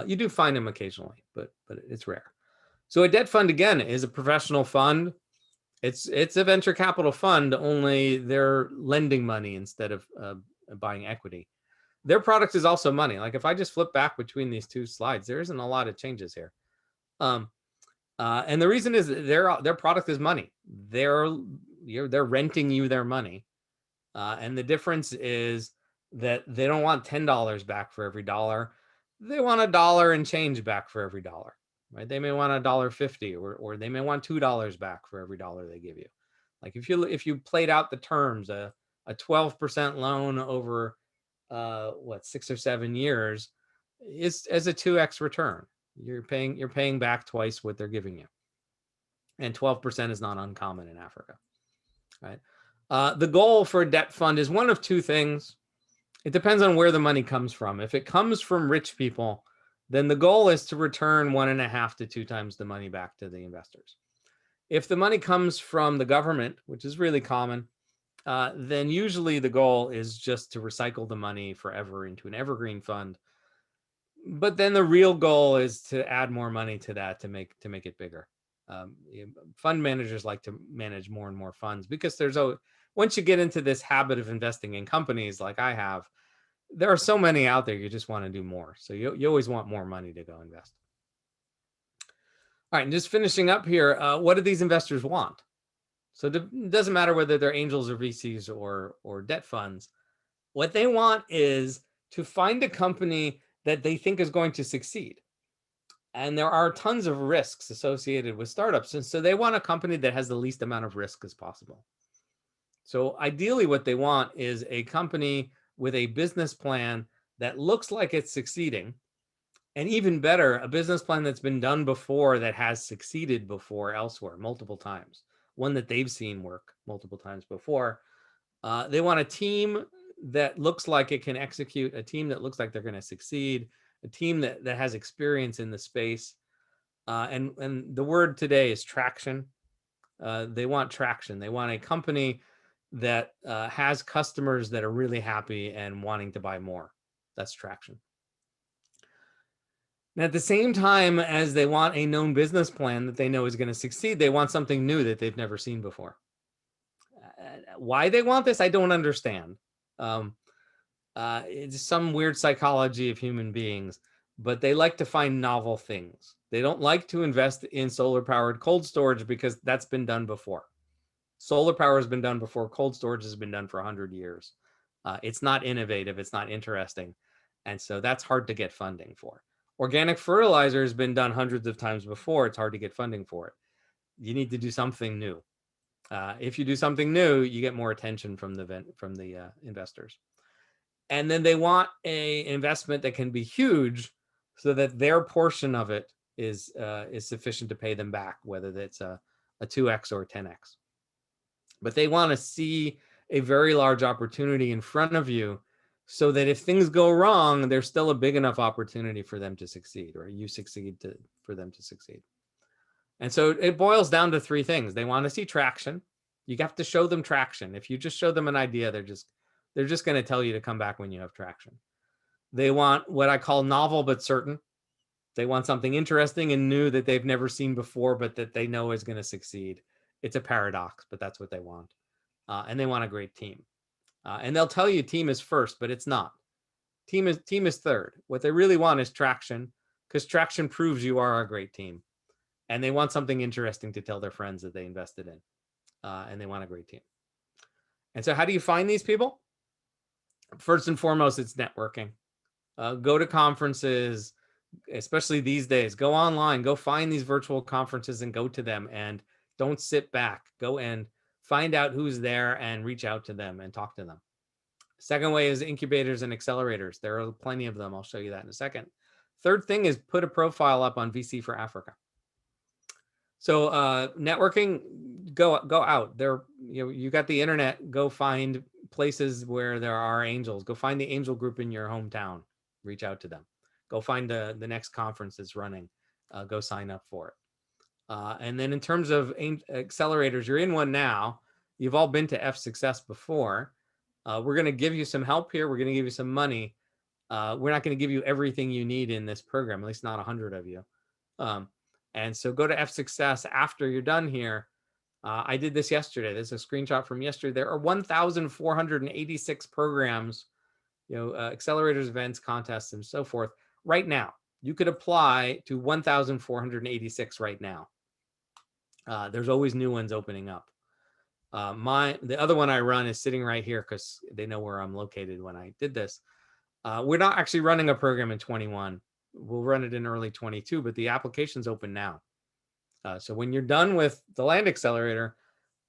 You do find them occasionally, but it's rare. So a debt fund, again, is a professional fund. It's a venture capital fund, only they're lending money instead of buying equity. Their product is also money. Like if I just flip back between these two slides, there isn't a lot of changes here. And the reason is their product is money. They're renting you their money. And the difference is that they don't want $10 back for every dollar. They want $1 and change back for every dollar, right? They may want $1.50 or they may want $2 back for every dollar they give you. Like if you played out the terms, a 12% loan over 6 or 7 years is as a 2x return. You're paying back twice what they're giving you. And 12% is not uncommon in Africa, right? The goal for a debt fund is one of two things. It depends on where the money comes from. If it comes from rich people, then the goal is to return 1.5 to 2 times the money back to the investors. If the money comes from the government, which is really common, then usually the goal is just to recycle the money forever into an evergreen fund. But then the real goal is to add more money to that to make it bigger. Fund managers like to manage more and more funds because once you get into this habit of investing in companies like I have, there are so many out there, you just want to do more. So you always want more money to go invest. All right, and just finishing up here, what do these investors want? So it doesn't matter whether they're angels or VCs or debt funds. What they want is to find a company that they think is going to succeed. And there are tons of risks associated with startups. And so they want a company that has the least amount of risk as possible. So ideally, what they want is a company with a business plan that looks like it's succeeding. And even better, a business plan that's been done before, that has succeeded before elsewhere multiple times, one that they've seen work multiple times before. They want a team that looks like it can execute, a team that looks like they're going to succeed, a team that has experience in the space. And the word today is traction. They want traction. They want a company that has customers that are really happy and wanting to buy more. That's traction. And at the same time as they want a known business plan that they know is going to succeed, they want something new that they've never seen before. Why they want this, I don't understand. It's some weird psychology of human beings, but they like to find novel things. They don't like to invest in solar powered cold storage because that's been done before. Solar power has been done before. Cold storage has been done for 100 years. It's not innovative. It's not interesting. And so that's hard to get funding for. Organic fertilizer has been done hundreds of times before. It's hard to get funding for it. You need to do something new. If you do something new, you get more attention from the investors. And then they want a investment that can be huge, so that their portion of it is sufficient to pay them back, whether that's a 2x or a 10x. But they want to see a very large opportunity in front of you, so that if things go wrong, there's still a big enough opportunity for them to succeed, or you succeed for them to succeed. And so it boils down to three things. They want to see traction. You have to show them traction. If you just show them an idea, they're just going to tell you to come back when you have traction. They want what I call novel but certain. They want something interesting and new that they've never seen before, but that they know is going to succeed. It's a paradox, but that's what they want. And they want a great team. And they'll tell you team is first, but it's not. Team is third. What they really want is traction, because traction proves you are a great team. And they want something interesting to tell their friends that they invested in. And they want a great team. And so how do you find these people? First and foremost, it's networking. Go to conferences, especially these days. Go online, go find these virtual conferences and go to them, and don't sit back. Go and find out who's there and reach out to them and talk to them. Second way is incubators and accelerators. There are plenty of them. I'll show you that in a second. Third thing is put a profile up on VC for Africa. So networking, go out there. You got the internet. Go find places where there are angels. Go find the angel group in your hometown. Reach out to them. Go find the next conference that's running. Go sign up for it. And then in terms of accelerators, you're in one now. You've all been to F Success before. We're going to give you some help here. We're going to give you some money. We're not going to give you everything you need in this program, at least not 100 of you. And so go to F Success after you're done here. I did this yesterday. There's a screenshot from yesterday. There are 1,486 programs, accelerators, events, contests, and so forth right now. You could apply to 1,486 right now. There's always new ones opening up. The other one I run is sitting right here because they know where I'm located when I did this. We're not actually running a program in 21. We'll run it in early 22, but the application's open now. So when you're done with the Land Accelerator,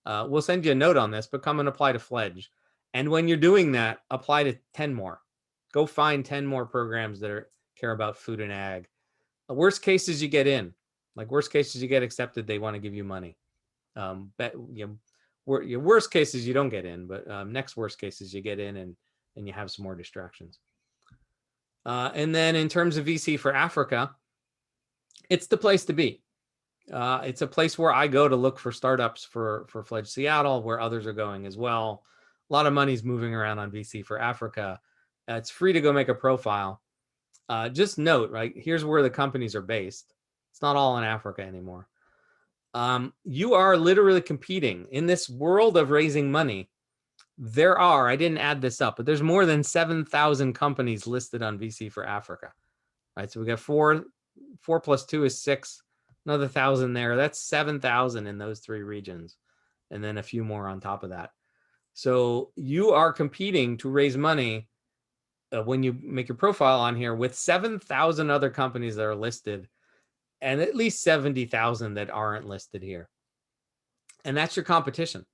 we'll send you a note on this, but come and apply to Fledge. And when you're doing that, apply to 10 more. Go find 10 more programs that care about food and ag. The worst cases you get in. Like worst cases you get accepted, they want to give you money. Your worst cases you don't get in, but next worst cases you get in and you have some more distractions. And then in terms of VC for Africa, it's the place to be. It's a place where I go to look for startups for Fledge Seattle, where others are going as well. A lot of money's moving around on VC for Africa. It's free to go make a profile. Just note, right, here's where the companies are based. It's not all in Africa anymore. You are literally competing in this world of raising money. There are, I didn't add this up, but there's more than 7,000 companies listed on VC for Africa. Right, so we got 4 plus 2 is 6, another 1,000 there. That's 7,000 in those 3 regions, and then a few more on top of that. So you are competing to raise money when you make your profile on here with 7,000 other companies that are listed. and at least 70,000 that aren't listed here. And that's your competition.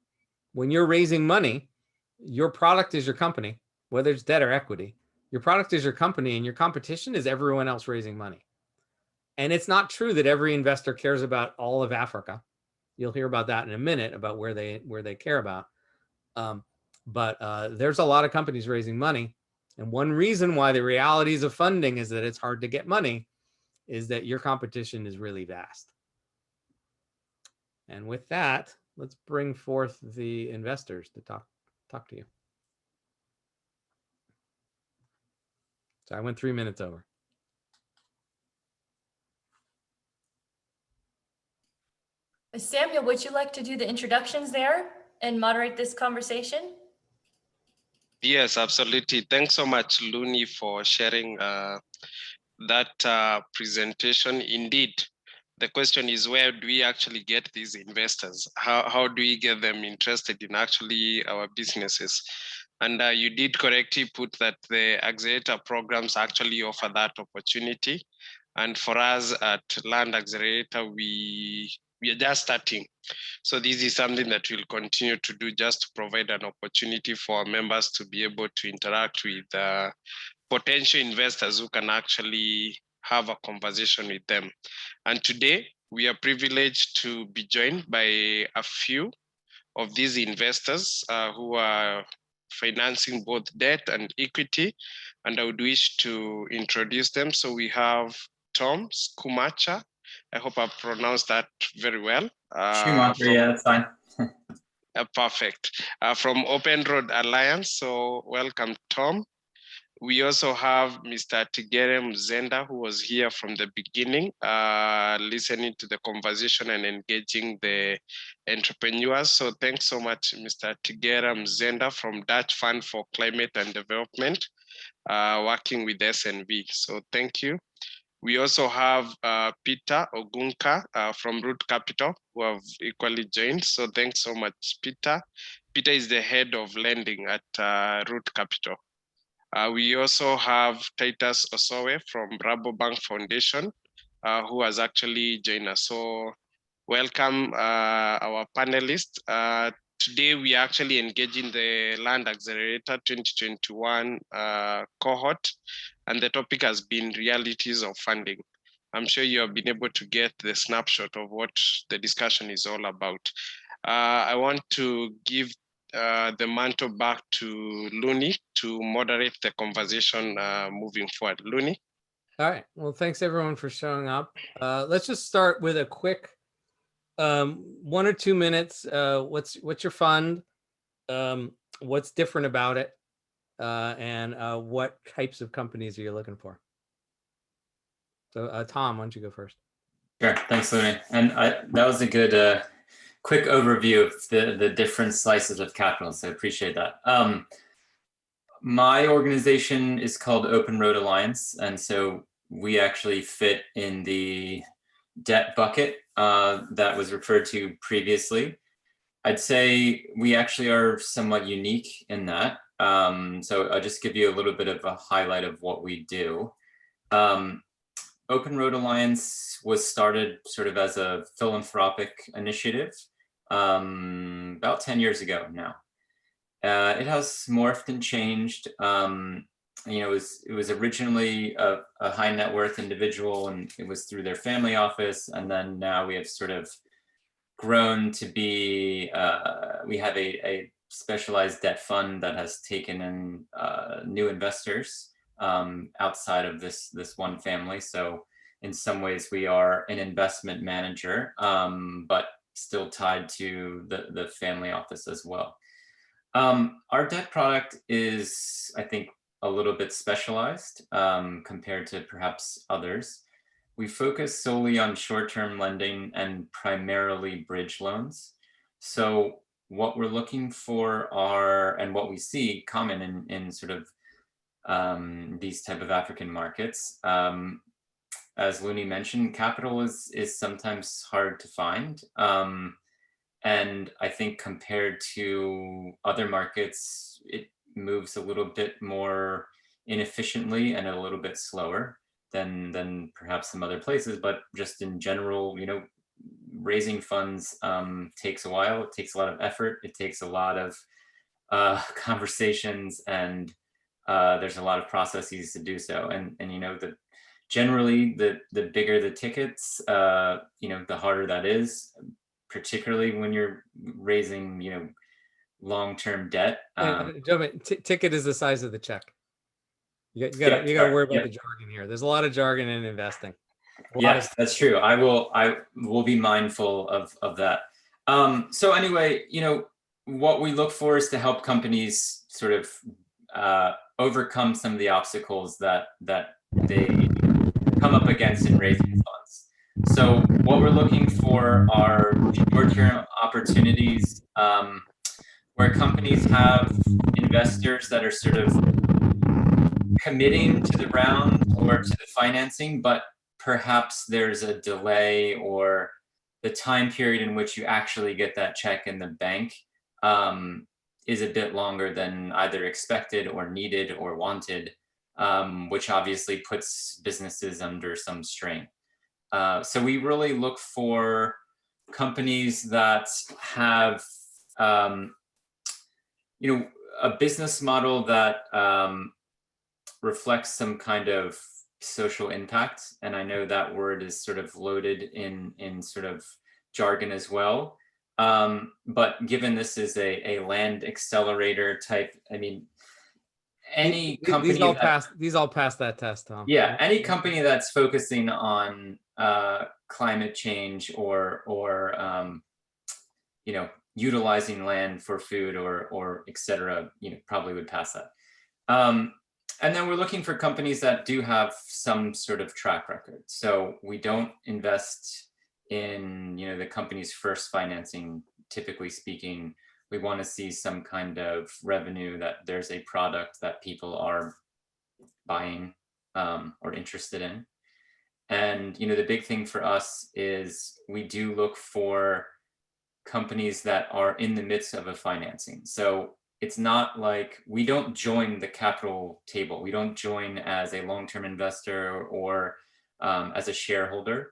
When you're raising money, your product is your company, whether it's debt or equity. Your product is your company, and your competition is everyone else raising money. And it's not true that every investor cares about all of Africa. You'll hear about that in a minute, about where they care about. But there's a lot of companies raising money. And one reason why the realities of funding is that it's hard to get money is that your competition is really vast. And with that, let's bring forth the investors to talk to you. So I went 3 minutes over. Samuel, would you like to do the introductions there and moderate this conversation? Yes, absolutely. Thanks so much, Luni, for sharing that presentation. Indeed, the question is, where do we actually get these investors? How do we get them interested in actually our businesses? And you did correctly put that the accelerator programs actually offer that opportunity. And for us at Land Accelerator, we are just starting. So this is something that we'll continue to do, just to provide an opportunity for our members to be able to interact with potential investors who can actually have a conversation with them. And today, we are privileged to be joined by a few of these investors who are financing both debt and equity. And I would wish to introduce them. So we have Tom Skumacha. I hope I pronounced that very well. Schumacher, yeah, that's fine. Perfect. From Open Road Alliance. So welcome, Tom. We also have Mr. Tigere Mzenda, who was here from the beginning, listening to the conversation and engaging the entrepreneurs. So thanks so much, Mr. Tigere Mzenda from Dutch Fund for Climate and Development, working with SNV. So thank you. We also have Peter Ogunka from Root Capital, who have equally joined. So thanks so much, Peter. Peter is the head of lending at Root Capital. We also have Titus Osowe from Rabobank Foundation, who has actually joined us. So welcome our panelists. Today we are actually engaging the Land Accelerator 2021 cohort, and the topic has been realities of funding. I'm sure you have been able to get the snapshot of what the discussion is all about. I want to give the mantle back to Luni to moderate the conversation moving forward. Luni? All right. Well, thanks everyone for showing up. Let's just start with a quick 1 or 2 minutes. What's your fund? What's different about it? And what types of companies are you looking for? So Tom, why don't you go first? Sure, thanks, Luni. And that was a good quick overview of the different slices of capital, so I appreciate that. My organization is called Open Road Alliance, and so we actually fit in the debt bucket that was referred to previously. I'd say we actually are somewhat unique in that. So I'll just give you a little bit of a highlight of what we do. Open Road Alliance was started sort of as a philanthropic initiative about 10 years ago now. It has morphed and changed. You know, it was originally a high net worth individual, and it was through their family office. And then now we have sort of grown to be, we have a specialized debt fund that has taken in new investors outside of this one family. So in some ways we are an investment manager, but still tied to the family office as well. Our debt product is, I think, a little bit specialized compared to perhaps others. We focus solely on short-term lending and primarily bridge loans. So what we're looking for are, and what we see common in sort of these type of African markets, as Luni mentioned, capital is sometimes hard to find. And I think compared to other markets, it moves a little bit more inefficiently and a little bit slower. than perhaps some other places, but just in general, you know, raising funds takes a while. It takes a lot of effort. It takes a lot of conversations, and there's a lot of processes to do so. And you know, generally the bigger the tickets, you know, the harder that is, particularly when you're raising, you know, long-term debt. Ticket is the size of the check. You got to worry about the jargon here. There's a lot of jargon in investing. Yes, that's true. I will be mindful of that. So anyway, you know, what we look for is to help companies sort of overcome some of the obstacles that they come up against in raising funds. So what we're looking for are short-term opportunities where companies have investors that are sort of committing to the round or to the financing, but perhaps there's a delay, or the time period in which you actually get that check in the bank is a bit longer than either expected or needed or wanted, which obviously puts businesses under some strain. So we really look for companies that have, you know, a business model that reflects some kind of social impact. And I know that word is sort of loaded in sort of jargon as well. But given this is a land accelerator type, I mean, any company these all pass that test, Tom. Yeah, any company that's focusing on climate change or you know, utilizing land for food or et cetera, you know, probably would pass that. And then we're looking for companies that do have some sort of track record. So we don't invest in, you know, the company's first financing. Typically speaking, we want to see some kind of revenue, that there's a product that people are buying or interested in. And, you know, the big thing for us is we do look for companies that are in the midst of a financing. So it's not like we don't join the capital table. We don't join as a long-term investor or as a shareholder.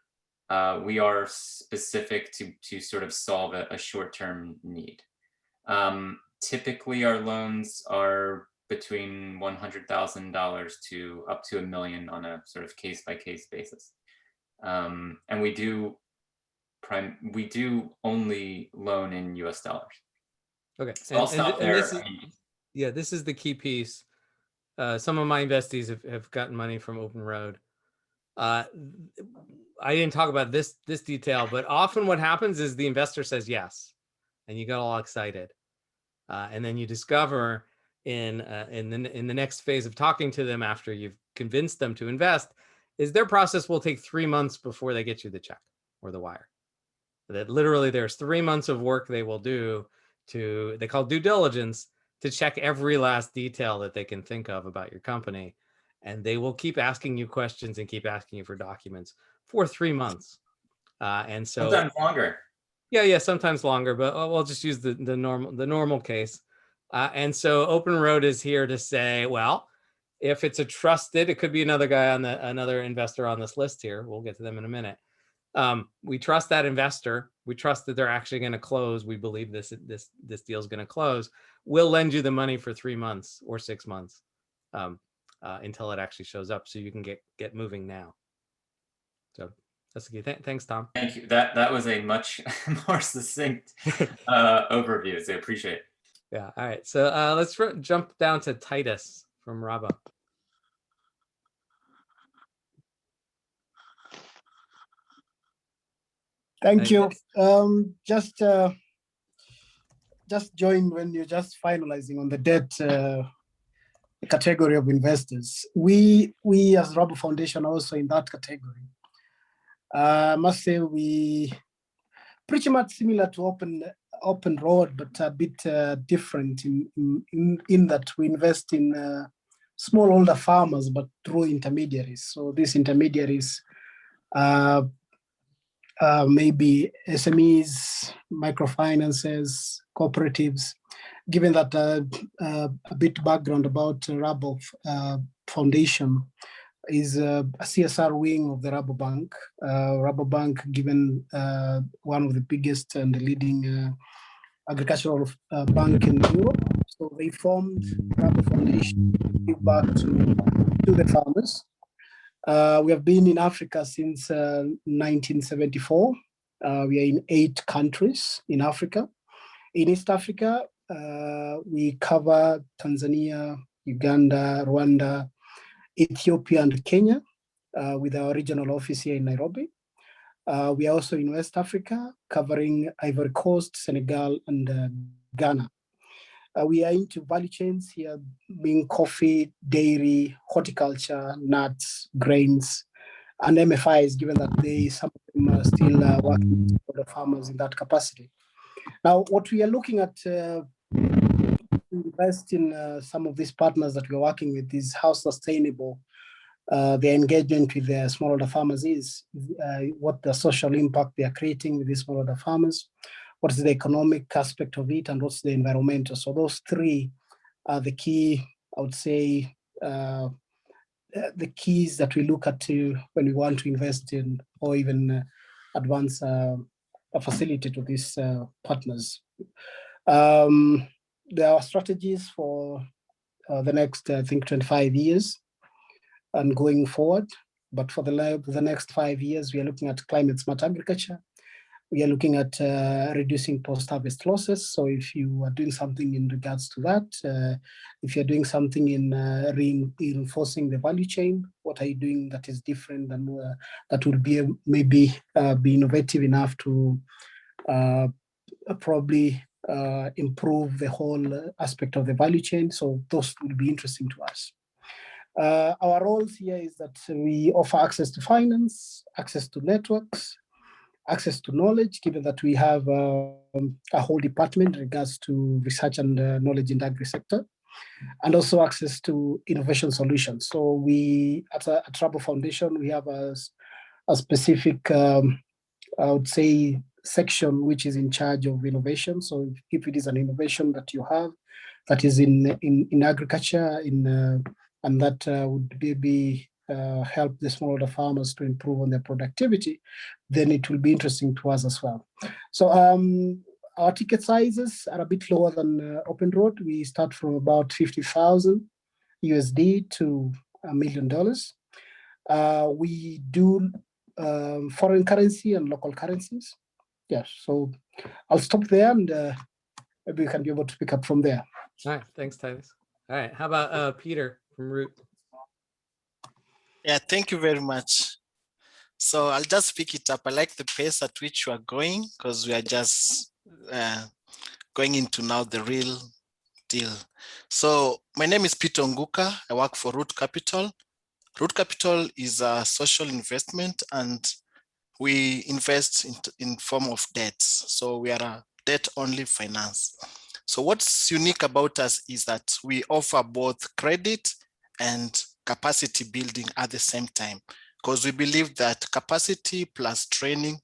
We are specific to sort of solve a short-term need. Typically, our loans are between $100,000 to up to $1 million on a sort of case-by-case basis. And we do only loan in US dollars. Okay, so I'll stop there. This is the key piece. Some of my investees have gotten money from Open Road. I didn't talk about this detail, but often what happens is the investor says yes, and you get all excited, and then you discover in the next phase of talking to them after you've convinced them to invest, is their process will take 3 months before they get you the check or the wire. That literally there's 3 months of work they will do they call due diligence, to check every last detail that they can think of about your company. And they will keep asking you questions and keep asking you for documents for 3 months. And so sometimes longer. Yeah, sometimes longer, but we'll just use the normal case. And so Open Road is here to say, well, if it's a trusted, it could be another guy another investor on this list here. We'll get to them in a minute. We trust that investor. We trust that they're actually going to close. We believe this deal is going to close. We'll lend you the money for 3 months or 6 months until it actually shows up, so you can get moving now. So that's the key. Thanks, Tom. Thank you. That was a much more succinct overview. So I appreciate it. Yeah. All right. So let's jump down to Titus from Rabo. Thank you. Just joined when you're just finalizing on the debt category of investors. We as Rabo Foundation are also in that category. I must say we pretty much similar to Open Road, but a bit different in that we invest in smallholder farmers, but through intermediaries. So these intermediaries maybe SMEs, microfinances, cooperatives. Given that a bit background about Rabo Foundation, is a CSR wing of the Rabobank. Rabobank, given one of the biggest and the leading agricultural bank in Europe. So they formed Rabo Foundation to give back to the farmers. We have been in Africa since 1974. We are in 8 countries in Africa. In East Africa, we cover Tanzania, Uganda, Rwanda, Ethiopia, and Kenya, with our regional office here in Nairobi. We are also in West Africa, covering Ivory Coast, Senegal, and Ghana. We are into value chains here, being coffee, dairy, horticulture, nuts, grains, and MFIs, given that some of them are still working for the farmers in that capacity. Now, what we are looking at to invest in some of these partners that we're working with is how sustainable the engagement with the smallholder farmers is, what the social impact they are creating with these smallholder farmers, what is the economic aspect of it, and what's the environmental. So those 3 are the key, I would say, the keys that we look at when we want to invest in or even advance a facility to these partners. There are strategies for the next, I think, 25 years and going forward. But for the next 5 years, we are looking at climate smart agriculture. We are looking at reducing post-harvest losses. So if you are doing something in regards to that, if you're doing something in reinforcing the value chain, what are you doing that is different and that would be maybe be innovative enough to probably improve the whole aspect of the value chain. So those will be interesting to us. Our roles here is that we offer access to finance, access to networks, access to knowledge, given that we have a whole department in regards to research and knowledge in the agri sector, and also access to innovation solutions. So we, at Rabo Foundation, we have a specific, I would say, section which is in charge of innovation. So if it is an innovation that you have that is in agriculture, and that would be help the smallholder farmers to improve on their productivity, then it will be interesting to us as well. So our ticket sizes are a bit lower than Open Road. We start from about 50,000 USD to $1 million. We do foreign currency and local currencies. Yes, so I'll stop there, and maybe we can be able to pick up from there. All right, thanks, Titus. All right, how about Peter from Root? Yeah, thank you very much. So I'll just pick it up. I like the pace at which you are going, because we are just going into now the real deal. So my name is Peter Nguka. I work for Root Capital. Root Capital is a social investment, and we invest in form of debts. So we are a debt-only finance. So what's unique about us is that we offer both credit and capacity building at the same time, because we believe that capacity plus training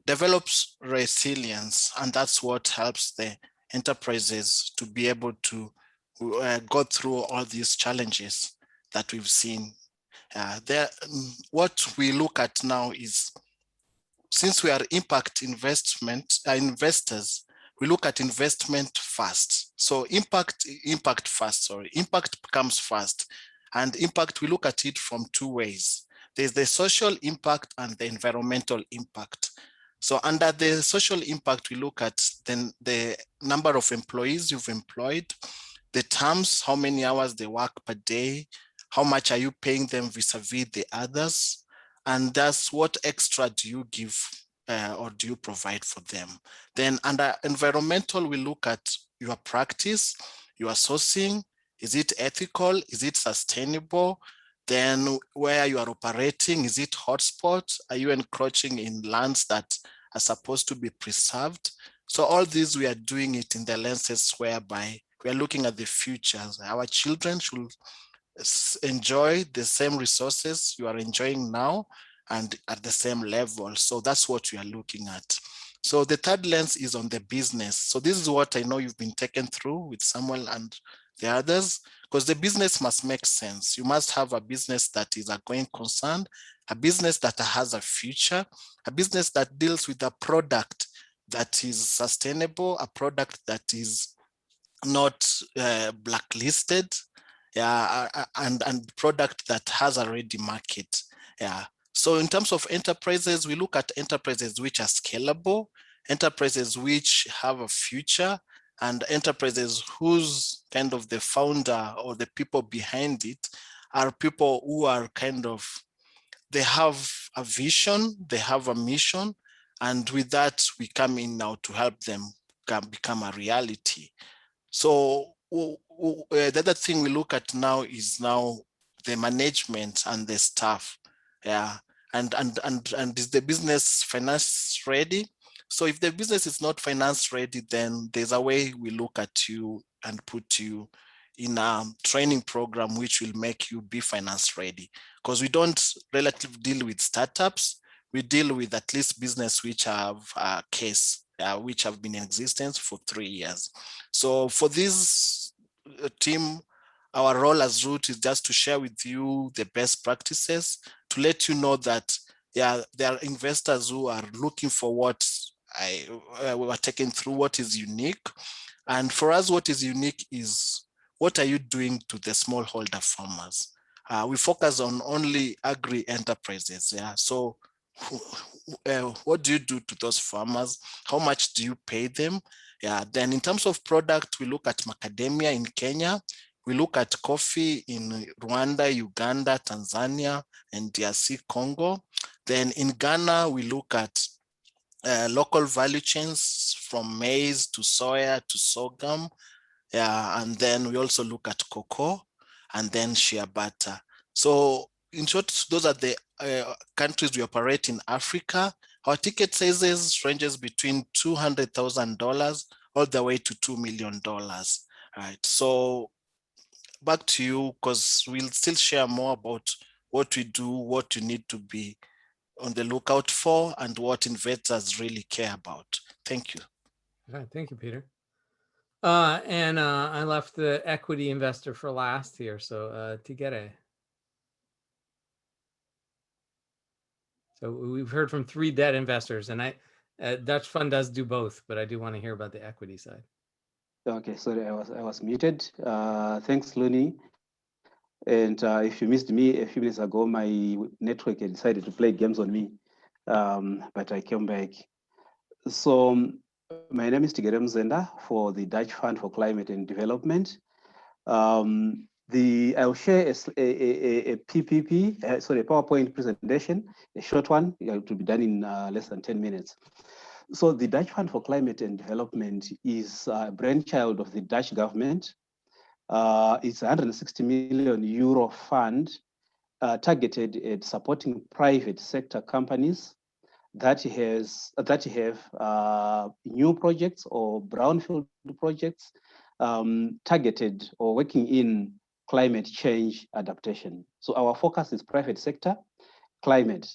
develops resilience, and that's what helps the enterprises to be able to go through all these challenges that we've seen. What we look at now is, since we are impact investors, we look at investment first. So impact comes first. And impact, we look at it from 2 ways. There's the social impact and the environmental impact. So under the social impact, we look at then the number of employees you've employed, the terms, how many hours they work per day, how much are you paying them vis-a-vis the others, and that's what extra do you give or do you provide for them. Then under environmental, we look at your practice, your sourcing. Is it ethical? Is it sustainable? Then where you are operating, is it hotspot? Are you encroaching in lands that are supposed to be preserved? So all these, we are doing it in the lenses whereby we are looking at the future. Our children should enjoy the same resources you are enjoying now and at the same level. So that's what we are looking at. So the third lens is on the business. So this is what I know you've been taken through with Samuel and the others, because the business must make sense. You must have a business that is a going concern, a business that has a future, a business that deals with a product that is sustainable, a product that is not blacklisted, and product that has a ready market. So in terms of enterprises, we look at enterprises which are scalable, enterprises which have a future, and enterprises whose kind of the founder or the people behind it are people who are kind of, they have a vision, they have a mission, and with that, we come in now to help them become a reality. So the other thing we look at now is now the management and the staff. And is the business finance ready? So if the business is not finance ready, then there's a way we look at you and put you in a training program which will make you be finance ready. Because we don't relatively deal with startups, we deal with at least business which have a case, which have been in existence for 3 years. So for this team, our role as Root is just to share with you the best practices, to let you know that there are investors who are looking for what we are taking through what is unique. And for us, what is unique is, what are you doing to the smallholder farmers? We focus on only agri enterprises. So what do you do to those farmers? How much do you pay them? Then in terms of product, we look at macadamia in Kenya. We look at coffee in Rwanda, Uganda, Tanzania, and DRC Congo. Then in Ghana, we look at local value chains from maize to soya to sorghum. And then we also look at cocoa and then shea butter. So in short, those are the countries we operate in Africa. Our ticket sizes ranges between $200,000 all the way to $2 million. Right. So back to you, because we'll still share more about what we do, what you need to be on the lookout for, and what investors really care about. Thank you. All right, thank you, Peter. I left the equity investor for last here, so Tigere. So we've heard from 3 debt investors, and Dutch Fund does do both, but I do want to hear about the equity side. Okay, sorry, I was muted. Thanks, Luni. And if you missed me a few minutes ago, my network had decided to play games on me, but I came back. So my name is Tigere Mzenda for the Dutch Fund for Climate and Development. I'll share a PPP, sorry, a PowerPoint presentation, a short one. It will be done in less than 10 minutes. So the Dutch Fund for Climate and Development is a brainchild of the Dutch government. It's a 160 million euro fund targeted at supporting private sector companies that have new projects or brownfield projects targeted or working in climate change adaptation. So our focus is private sector, climate,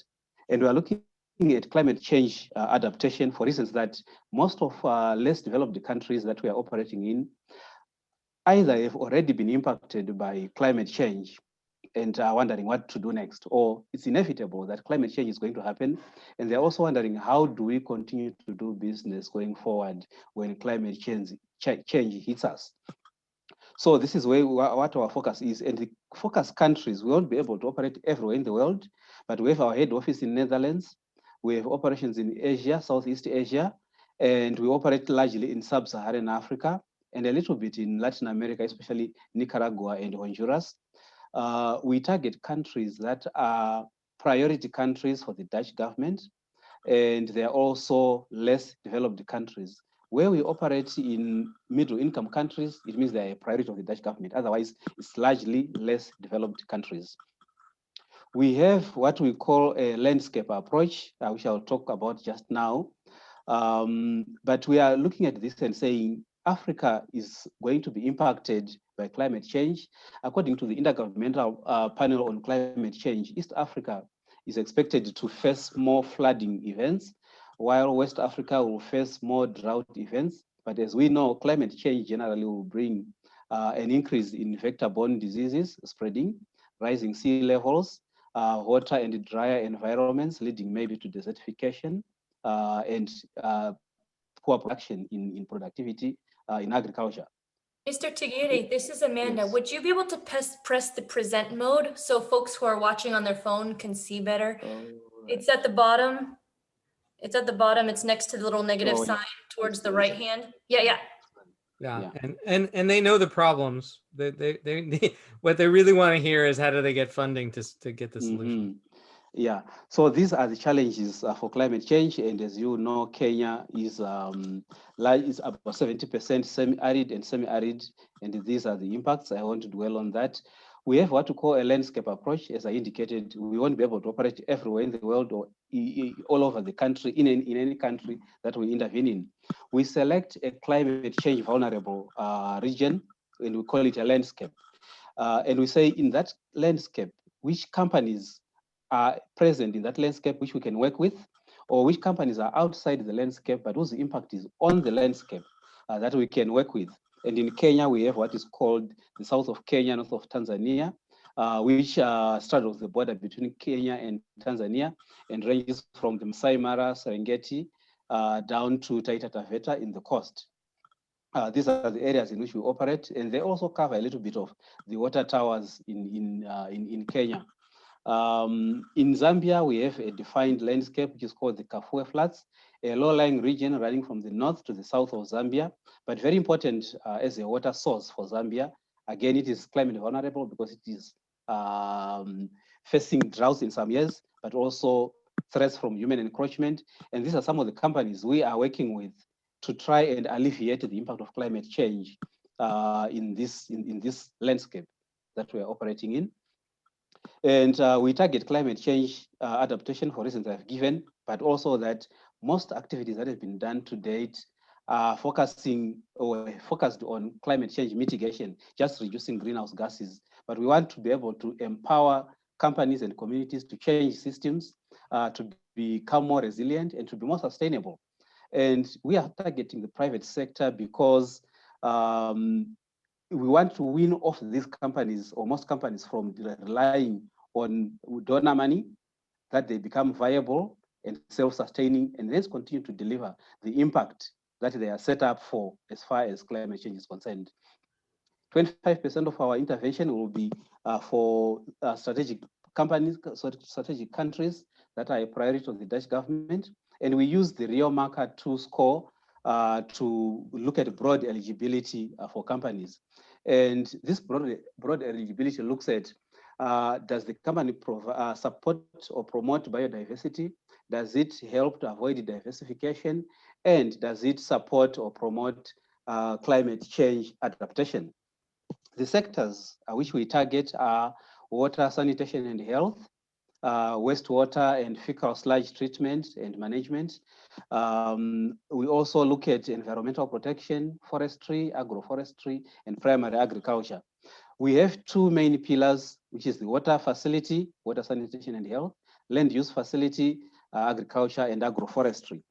and we are looking at climate change adaptation for reasons that most of less developed countries that we are operating in either have already been impacted by climate change and are wondering what to do next, or it's inevitable that climate change is going to happen. And they're also wondering, how do we continue to do business going forward when climate change hits us? So this is what our focus is. And the focus countries, we won't be able to operate everywhere in the world, but we have our head office in Netherlands. We have operations in Asia, Southeast Asia, and we operate largely in Sub-Saharan Africa and a little bit in Latin America, especially Nicaragua and Honduras. We target countries that are priority countries for the Dutch government, and they are also less developed countries. Where we operate in middle income countries, it means they are a priority of the Dutch government. Otherwise, it's largely less developed countries. We have what we call a landscape approach, which I'll talk about just now. But we are looking at this and saying, Africa is going to be impacted by climate change. According to the Intergovernmental Panel on Climate Change, East Africa is expected to face more flooding events, while West Africa will face more drought events. But as we know, climate change generally will bring an increase in vector-borne diseases spreading, rising sea levels, water and drier environments leading maybe to desertification, and poor production in productivity in agriculture. Mr. Tigiri, this is Amanda. Yes. Would you be able to press the present mode so folks who are watching on their phone can see better? It's at the bottom. It's at the bottom. It's next to the little negative sign towards the right hand. Yeah. Yeah. And they know the problems. They what they really want to hear is how do they get funding to get the solution. Yeah, so these are the challenges for climate change, and as you know, Kenya is about 70% semi-arid and semi-arid, and these are the impacts. I want to dwell on that. We have what we call a landscape approach. As I indicated, we won't be able to operate everywhere in the world or all over the country, in any country that we intervene in. We select a climate change vulnerable region, and we call it a landscape. And we say in that landscape, which companies are present in that landscape which we can work with, or which companies are outside the landscape but whose impact is on the landscape that we can work with. And in Kenya, we have what is called the south of Kenya, north of Tanzania, which straddles the border between Kenya and Tanzania and ranges from the Masai Mara, Serengeti, down to Taita Taveta in the coast. These are the areas in which we operate, and they also cover a little bit of the water towers in Kenya. In Zambia, we have a defined landscape, which is called the Kafue Flats, a low-lying region running from the north to the south of Zambia, but very important as a water source for Zambia. Again, it is climate vulnerable because it is facing droughts in some years, but also threats from human encroachment. And these are some of the companies we are working with to try and alleviate the impact of climate change in this landscape that we are operating in. And we target climate change adaptation for reasons I've given, but also that most activities that have been done to date are focused on climate change mitigation, just reducing greenhouse gases. But we want to be able to empower companies and communities to change systems, to become more resilient and to be more sustainable. And we are targeting the private sector because we want to win off these companies, or most companies, from relying on donor money, that they become viable and self-sustaining, and then continue to deliver the impact that they are set up for as far as climate change is concerned. 25% of our intervention will be for strategic companies, strategic countries that are a priority of the Dutch government. And we use the Real Marker 2 score to look at broad eligibility for companies. And this broad eligibility looks at, does the company support or promote biodiversity? Does it help to avoid diversification? And does it support or promote climate change adaptation? The sectors which we target are water, sanitation and health, wastewater and fecal sludge treatment and management. We also look at environmental protection, forestry, agroforestry, and primary agriculture. We have two main pillars, which is the water facility, water sanitation and health, land use facility, agriculture and agroforestry.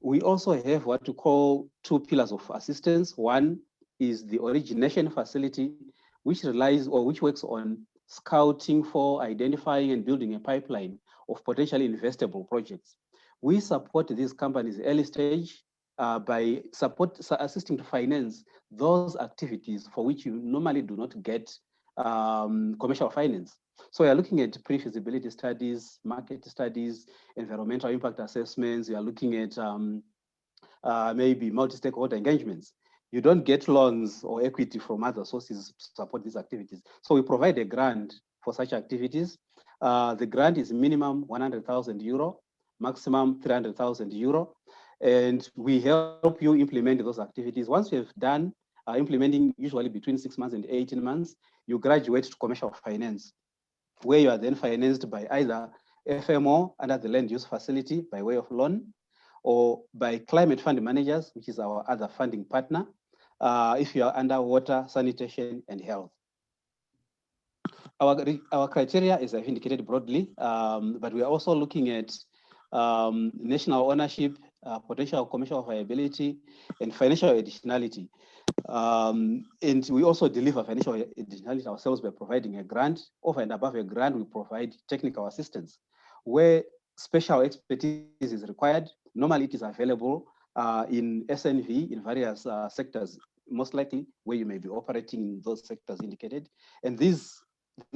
We also have what we call two pillars of assistance. One is the origination facility, which relies or which works on scouting for, identifying and building a pipeline of potentially investable projects. We support these companies early stage by assisting to finance those activities for which you normally do not get commercial finance. So we are looking at pre-feasibility studies, market studies, environmental impact assessments. We are looking at maybe multi-stakeholder engagements. You don't get loans or equity from other sources to support these activities. So we provide a grant for such activities. The grant is minimum 100,000 euro, maximum 300,000 euro. And we help you implement those activities. Once you have done implementing, usually between 6 months and 18 months, you graduate to commercial finance, where you are then financed by either FMO under the land use facility by way of loan, or by climate fund managers, which is our other funding partner, if you are under water, sanitation, and health. Our criteria is I've indicated broadly, but we are also looking at national ownership, potential commercial viability, and financial additionality. And we also deliver financial additionality ourselves by providing a grant. Over and above a grant, we provide technical assistance. Where special expertise is required, normally it is available in SNV in various sectors, most likely where you may be operating in those sectors indicated. And this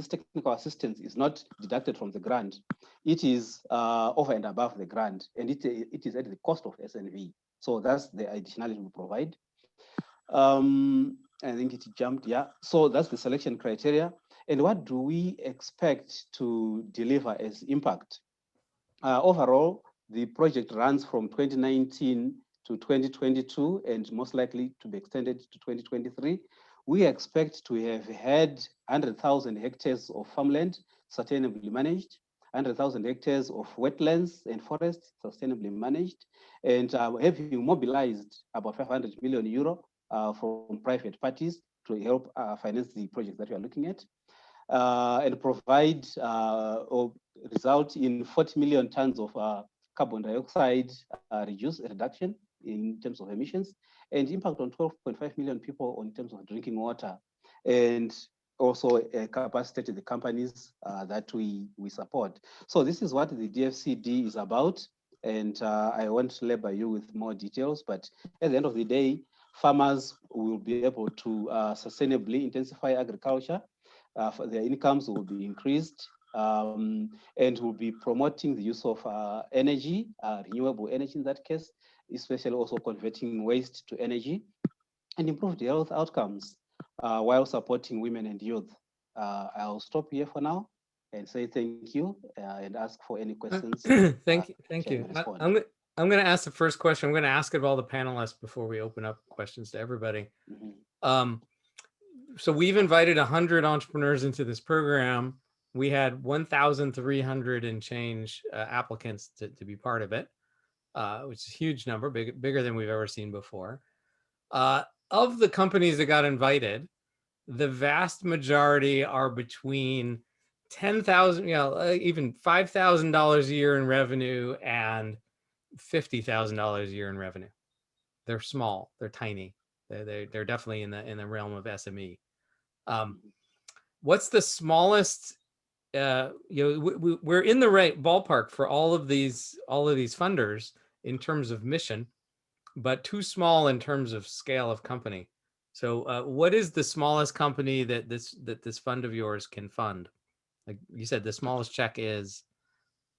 technical assistance is not deducted from the grant. It is over and above the grant, and it is at the cost of SNV. So that's the additionality we provide. I think it jumped, yeah. So that's the selection criteria. And what do we expect to deliver as impact? Overall, the project runs from 2019 to 2022 and most likely to be extended to 2023. We expect to have had 100,000 hectares of farmland sustainably managed, 100,000 hectares of wetlands and forests sustainably managed, and having mobilized about 500 million euro from private parties to help finance the project that we are looking at, and provide or result in 40 million tons of carbon dioxide reduction in terms of emissions, and impact on 12.5 million people in terms of drinking water, and also capacity the companies that we support. So this is what the DFCD is about, and I won't labor you with more details, but at the end of the day, farmers will be able to sustainably intensify agriculture. Their incomes will be increased, and will be promoting the use of energy, renewable energy in that case, especially also converting waste to energy, and improve the health outcomes while supporting women and youth. I'll stop here for now and say thank you and ask for any questions. Thank you. I'm going to ask the first question. I'm going to ask it of all the panelists before we open up questions to everybody. So we've invited 100 entrepreneurs into this program. We had 1,300 and change applicants to be part of it, which is a huge number, bigger than we've ever seen before. Of the companies that got invited, the vast majority are between 10,000, even $5,000 a year in revenue and $50,000 a year in revenue. They're small, they're tiny. They're definitely in the realm of SME. What's the smallest? We're in the right ballpark for all of these funders in terms of mission, but too small in terms of scale of company. So, what is the smallest company that this fund of yours can fund? Like you said, the smallest check is.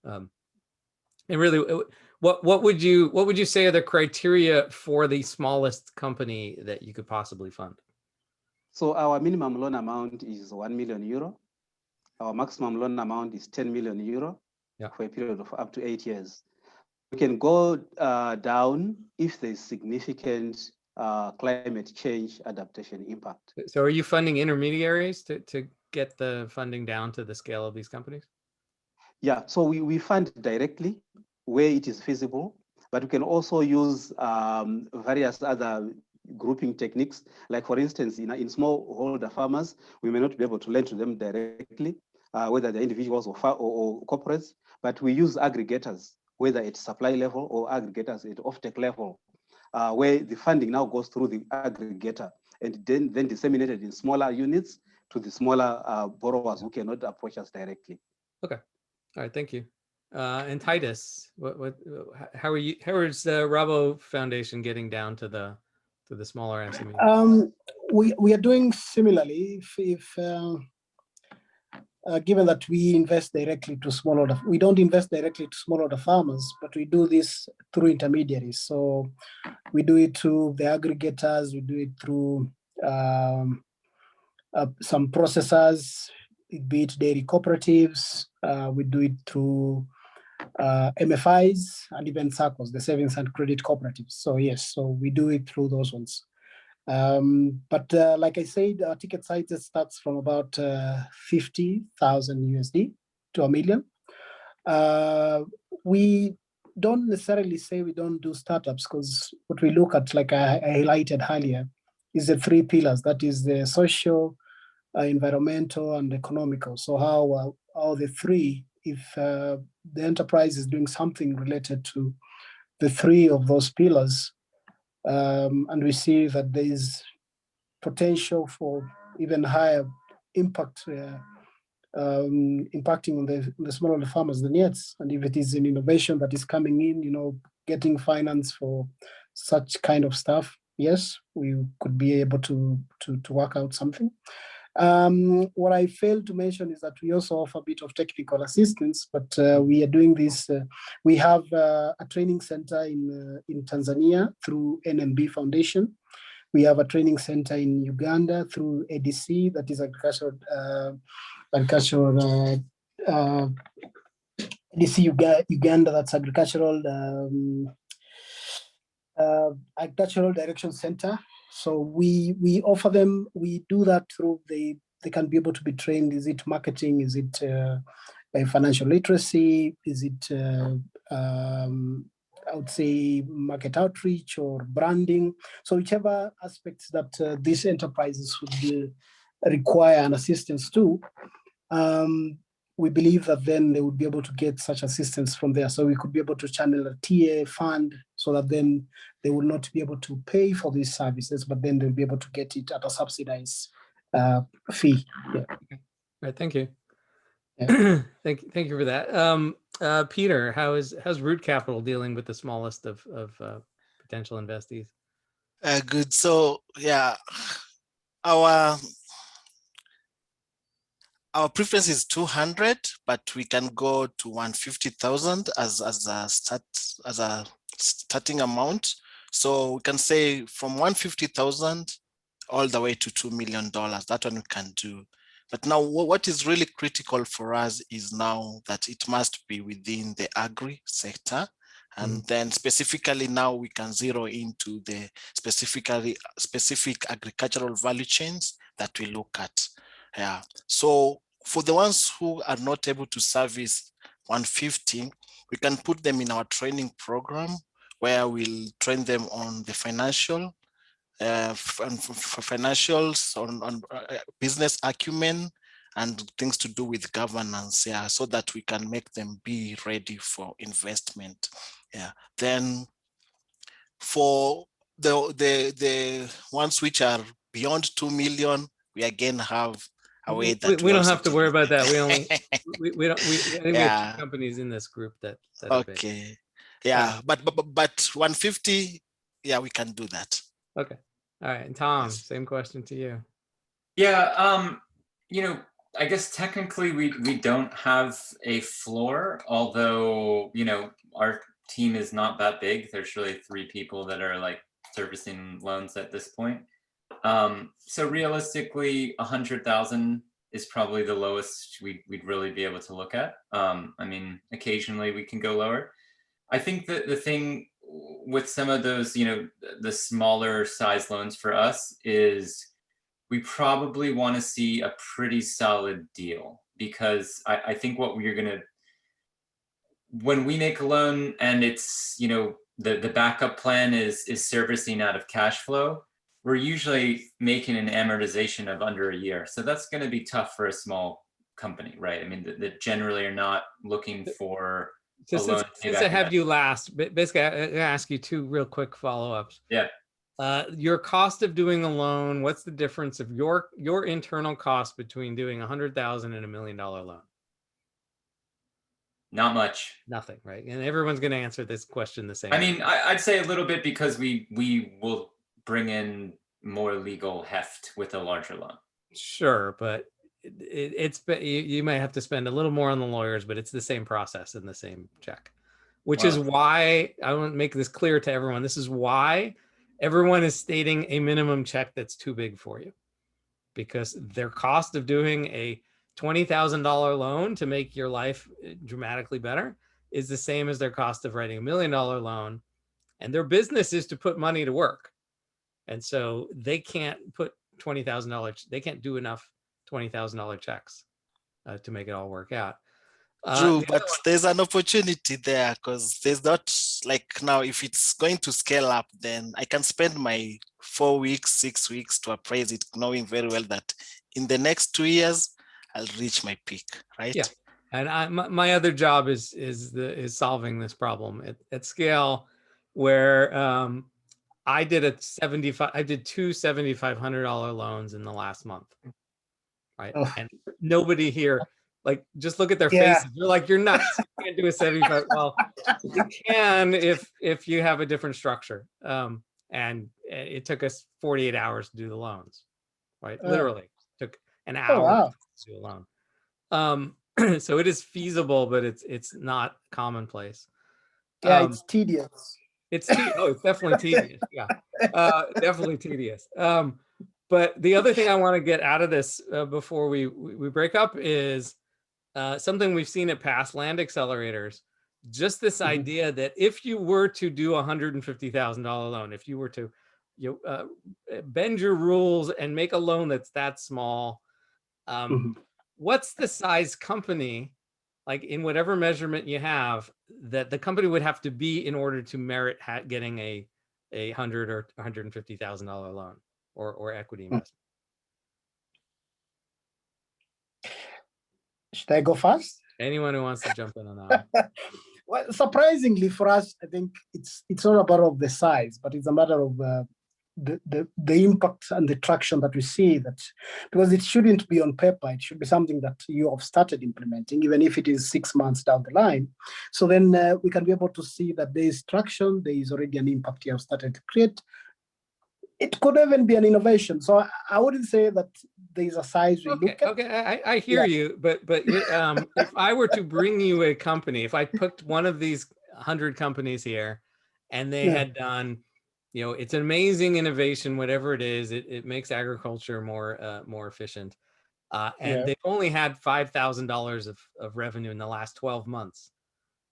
And really, what would you say are the criteria for the smallest company that you could possibly fund? So our minimum loan amount is 1 million euro. Our maximum loan amount is 10 million euro for a period of up to 8 years. We can go down if there's significant climate change adaptation impact. So are you funding intermediaries to get the funding down to the scale of these companies? Yeah, so we fund directly where it is feasible, but we can also use various other grouping techniques. Like for instance, in smallholder farmers, we may not be able to lend to them directly, whether they're individuals or corporates, but we use aggregators, whether at supply level or aggregators at offtake level, where the funding now goes through the aggregator and then disseminated in smaller units to the smaller borrowers who cannot approach us directly. Okay. All right, thank you. And Titus, how is the Rabo Foundation getting down to the smaller SME? We are doing similarly. If given that we invest directly to smallholder, we don't invest directly to smallholder farmers, but we do this through intermediaries. So we do it through the aggregators. We do it through some processors, be it dairy cooperatives. We do it through MFIs and even SACCOs, the savings and credit cooperatives. So yes, so we do it through those ones. But like I said, our ticket size starts from about 50,000 USD to $1 million. We don't necessarily say we don't do startups, because what we look at, like I highlighted earlier, is the 3 pillars. That is the social, environmental, and economical. So how the 3, if the enterprise is doing something related to the 3 of those pillars, and we see that there is potential for even higher impact, impacting on the smaller farmers than yet. And if it is an innovation that is coming in, getting finance for such kind of stuff, yes, we could be able to work out something. What I failed to mention is that we also offer a bit of technical assistance, but we are doing this. We have a training center in Tanzania through NMB Foundation. We have a training center in Uganda through ADC, that is agricultural ADC Uganda, that's agricultural direction center. So we offer them, we do that through they can be able to be trained. Is it marketing? Is it financial literacy? Is it I would say market outreach or branding? So whichever aspects that these enterprises would require an assistance to, we believe that then they would be able to get such assistance from there. So we could be able to channel a TA fund so that then they will not be able to pay for these services, but then they'll be able to get it at a subsidized fee. Yeah. Right. Thank you. Yeah. Thank you for that. Peter, how's Root Capital dealing with the smallest of potential investees? Good. So yeah, our preference is 200, but we can go to 150,000 as a starting amount. So we can say from 150,000 all the way to $2 million. That one we can do. But now what is really critical for us is now that it must be within the agri sector. And then specifically now we can zero into the specific agricultural value chains that we look at. Yeah. So for the ones who are not able to service 150, we can put them in our training program where we'll train them on the financials, on business acumen, and things to do with governance, yeah, so that we can make them be ready for investment. Yeah. Then for the ones which are beyond 2 million, we again have a way that we don't have to worry about that. We only we don't we have 2 companies in this group that are big. Okay. Yeah, but 150, yeah, we can do that. Okay. All right. And Tom, same question to you. Yeah, I guess technically we don't have a floor, although, our team is not that big. There's really 3 people that are like servicing loans at this point. So realistically, 100,000 is probably the lowest we'd really be able to look at. I mean, occasionally we can go lower. I think that the thing with some of those, the smaller size loans for us is we probably want to see a pretty solid deal, because I think what we're going to, when we make a loan and it's, the backup plan is servicing out of cash flow, we're usually making an amortization of under a year. So that's going to be tough for a small company, right? I mean, that generally are not looking for a loan. Since I have you last, basically, I'm going to ask you 2 real quick follow-ups. Yeah. Your cost of doing a loan, what's the difference of your internal cost between doing 100,000 and $1 million loan? Not much. Nothing, right? And everyone's going to answer this question the same. I mean, I'd say a little bit, because we will bring in more legal heft with a larger loan. Sure, but you might have to spend a little more on the lawyers, but it's the same process and the same check, which is why I want to make this clear to everyone. This is why everyone is stating a minimum check that's too big for you, because their cost of doing a $20,000 loan to make your life dramatically better is the same as their cost of writing $1 million loan, and their business is to put money to work. And so they can't put $20,000, they can't do enough $20,000 checks to make it all work out. True, but there's an opportunity there, because there's not like now, if it's going to scale up, then I can spend my 4 weeks, 6 weeks to appraise it, knowing very well that in the next 2 years, I'll reach my peak, right? Yeah, and my other job is solving this problem at scale, where I did two $7,500 loans in the last month, right? Oh. And nobody here, like, just look at their Yeah. faces. You're like, you're nuts. You can't do a 75. Well, you can if you have a different structure. And it took us 48 hours to do the loans, right? Literally took an hour wow. to do a loan. So it is feasible, but it's not commonplace. Yeah, it's tedious. It's definitely tedious. Yeah, definitely tedious. But the other thing I want to get out of this before we break up is something we've seen at past land accelerators. Just this idea that if you were to do a $150,000 loan, if you were to bend your rules and make a loan that's that small, what's the size company, like in whatever measurement you have, that the company would have to be in order to merit getting a $100,000 or $150,000 loan or equity investment? Should I go first? Anyone who wants to jump in on that one. Well, surprisingly for us, I think it's not a matter of the size, but it's a matter of the impact and the traction that we see, that because it shouldn't be on paper, it should be something that you have started implementing, even if it is 6 months down the line. So then we can be able to see that there is traction, there is already an impact you have started to create. It could even be an innovation. So I wouldn't say that there is a size we look at. Okay, I hear you, but if I were to bring you a company, if I picked one of these 100 companies here, and they had done, it's an amazing innovation, whatever it is, it makes agriculture more efficient, and they've only had $5,000 of revenue in the last 12 months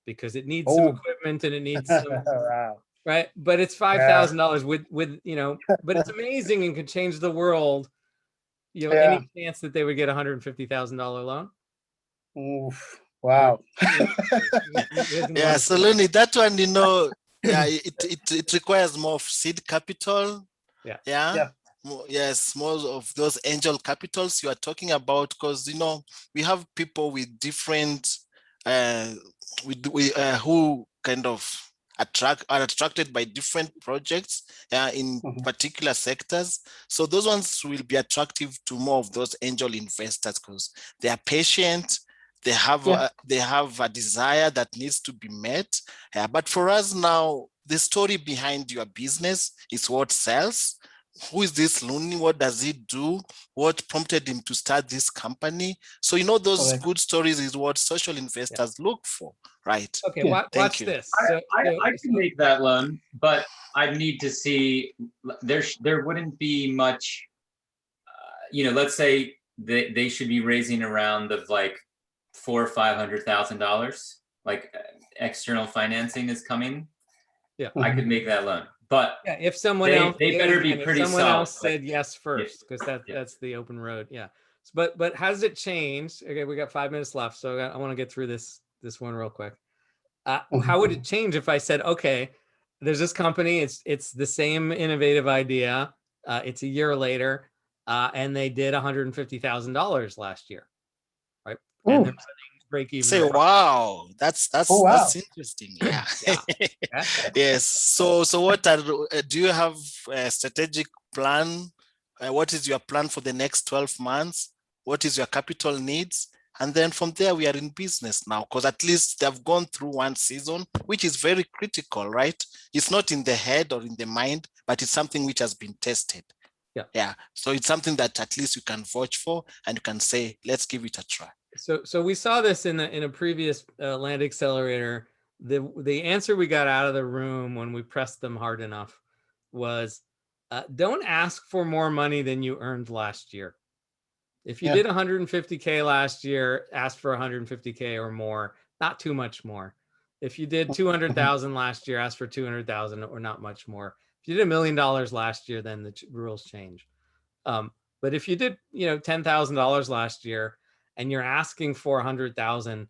because it needs some equipment and it needs some. Wow. Right, but it's $5,000 with but it's amazing and could change the world. Any chance that they would get a $150,000 loan? Oof. Wow. Yeah, so Luni, that one, it requires more of seed capital. Yeah. Yes, more of those angel capitals you are talking about, because we have people with different who kind of are attracted by different projects in particular sectors. So those ones will be attractive to more of those angel investors because they are patient. They have a desire that needs to be met. But for us now, the story behind your business is what sells. Who is this Luni? What does he do? What prompted him to start this company? So those good stories is what social investors look for, right? Okay, watch this. I can make that loan, but I need to see. There wouldn't be much. Let's say they should be raising around of like $400,000 or $500,000. Like external financing is coming. Yeah, I could make that loan. But if someone else, they better be pretty solid. Someone else said yes first, because that's the open road. Yeah, but has it changed? Okay, we got 5 minutes left, so I want to get through this one real quick. How would it change if I said, okay, there's this company, it's the same innovative idea, it's a year later, and they did $150,000 last year, right? And they're break even. Say, wow, that's interesting. Yeah. Yes. So what do you have a strategic plan? What is your plan for the next 12 months? What is your capital needs? And then from there, we are in business now, because at least they've gone through one season, which is very critical, right? It's not in the head or in the mind, but it's something which has been tested. Yeah. So it's something that at least you can vouch for and you can say, let's give it a try. So we saw this in a previous land accelerator. The answer we got out of the room when we pressed them hard enough was, don't ask for more money than you earned last year. If you did 150K last year, ask for 150K or more, not too much more. If you did 200,000 last year, ask for 200,000 or not much more. If you did $1 million last year, then the rules change. But if you did, $10,000 last year and you're asking for 100,000,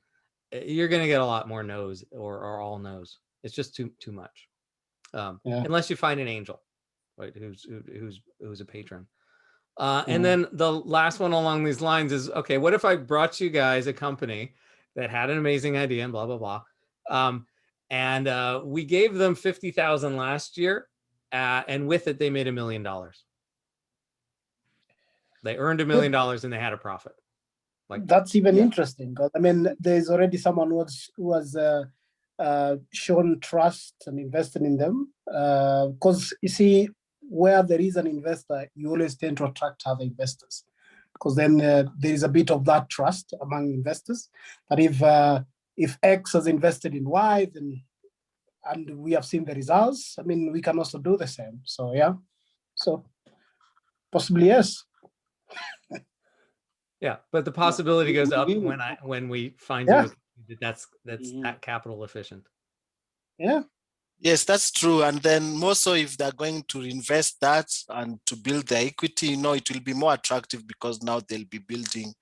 you're going to get a lot more no's or all no's. It's just too much. Unless you find an angel, right? Who's a patron. And then the last one along these lines is, okay, what if I brought you guys a company that had an amazing idea and blah, blah, blah. And we gave them 50,000 last year, and with it, they made $1 million. They earned $1 million and they had a profit. Like that's even interesting, because I mean, there's already someone who was shown trust and invested in them. Because you see, where there is an investor, you always tend to attract other investors, because then there is a bit of that trust among investors. That if X has invested in Y, then, and we have seen the results, I mean, we can also do the same. So yeah, so possibly yes. Yeah, but the possibility goes up when we find you that's that capital efficient. Yeah. Yes, that's true. And then more so if they're going to invest that and to build the equity, you know, it will be more attractive because now they'll be building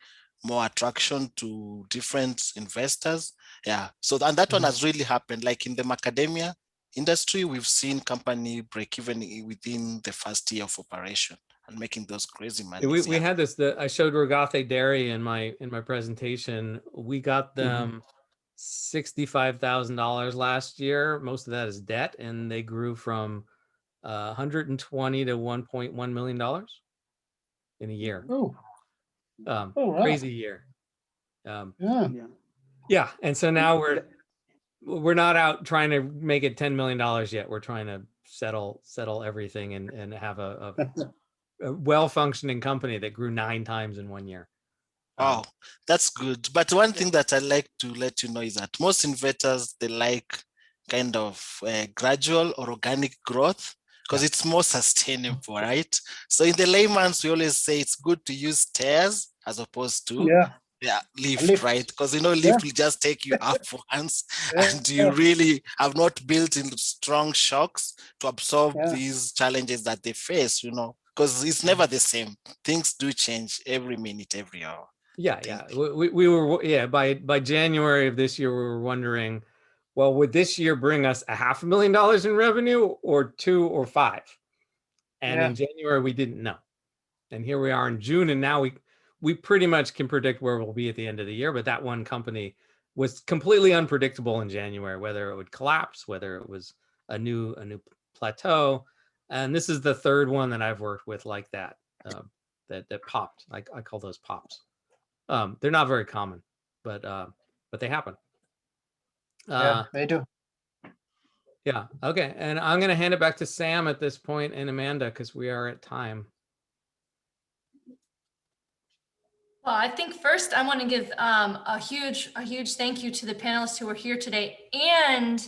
more attraction to different investors. Yeah. So, and that one has really happened. Like in the macadamia industry, we've seen company break even within the first year of operation and making those crazy money. We had this, I showed Rogate Dairy in my presentation. We got them $65,000 last year. Most of that is debt, and they grew from 120 to $1.1 million in a year. Crazy year. Yeah, and so now we're not out trying to make it $10 million yet. We're trying to settle everything and have a well-functioning company that grew 9 times in 1 year. Wow, that's good. But one thing that I like to let you know is that most investors, they like kind of gradual or organic growth because it's more sustainable, right? So in the layman's, we always say it's good to use stairs as opposed to lift, right? Because you know, lift will just take you up once and you really have not built in strong shocks to absorb these challenges that they face, you know, because it's never the same. Things do change every minute, every hour. Yeah. We were, by January of this year, we were wondering, well, would this year bring us $500,000 in revenue or 2 or 5? And in January, we didn't know. And here we are in June, and now we pretty much can predict where we'll be at the end of the year. But that one company was completely unpredictable in January, whether it would collapse, whether it was a new plateau. And this is the third one that I've worked with like that, that popped. I call those pops. They're not very common, but they happen. Yeah, they do. Yeah. Okay. And I'm going to hand it back to Sam at this point and Amanda, because we are at time. Well, I think first I want to give a huge thank you to the panelists who are here today, and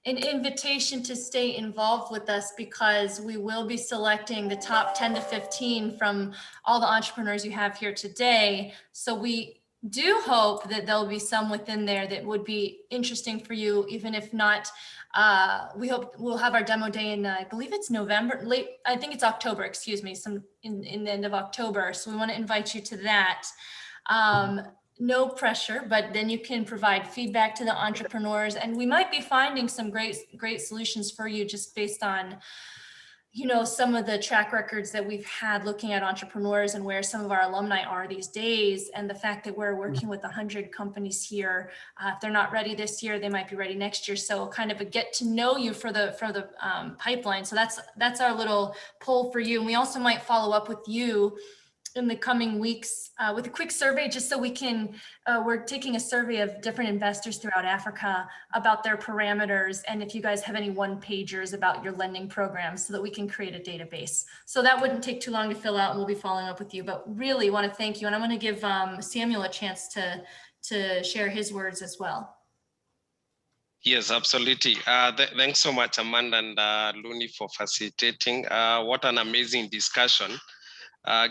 an invitation to stay involved with us, because we will be selecting the top 10 to 15 from all the entrepreneurs you have here today. So we do hope that there'll be some within there that would be interesting for you, even if not. We hope we'll have our demo day in, I believe it's November, I think it's October, excuse me, in the end of October. So we want to invite you to that. No pressure, but then you can provide feedback to the entrepreneurs, and we might be finding some great solutions for you just based on, you know, some of the track records that we've had looking at entrepreneurs and where some of our alumni are these days, and the fact that we're working with 100 companies here. If they're not ready this year, they might be ready next year. So kind of a get to know you for the pipeline. So that's our little poll for you. And we also might follow up with you in the coming weeks with a quick survey, just so we can, we're taking a survey of different investors throughout Africa about their parameters, and if you guys have any one-pagers about your lending programs, so that we can create a database. So that wouldn't take too long to fill out, and we'll be following up with you, but really want to thank you. And I'm going to give Samuel a chance to share his words as well. Yes, absolutely. Thanks so much, Amanda and Luni, for facilitating. What an amazing discussion.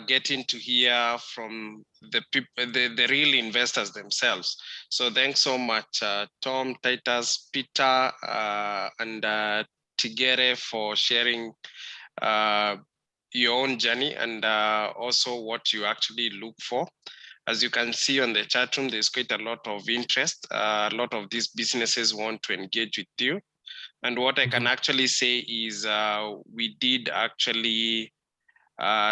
Getting to hear from the people, the real investors themselves. So thanks so much, Tom, Titus, Peter, and Tigere for sharing your own journey and also what you actually look for. As you can see on the chat room, there's quite a lot of interest. A lot of these businesses want to engage with you. And what I can actually say is we did actually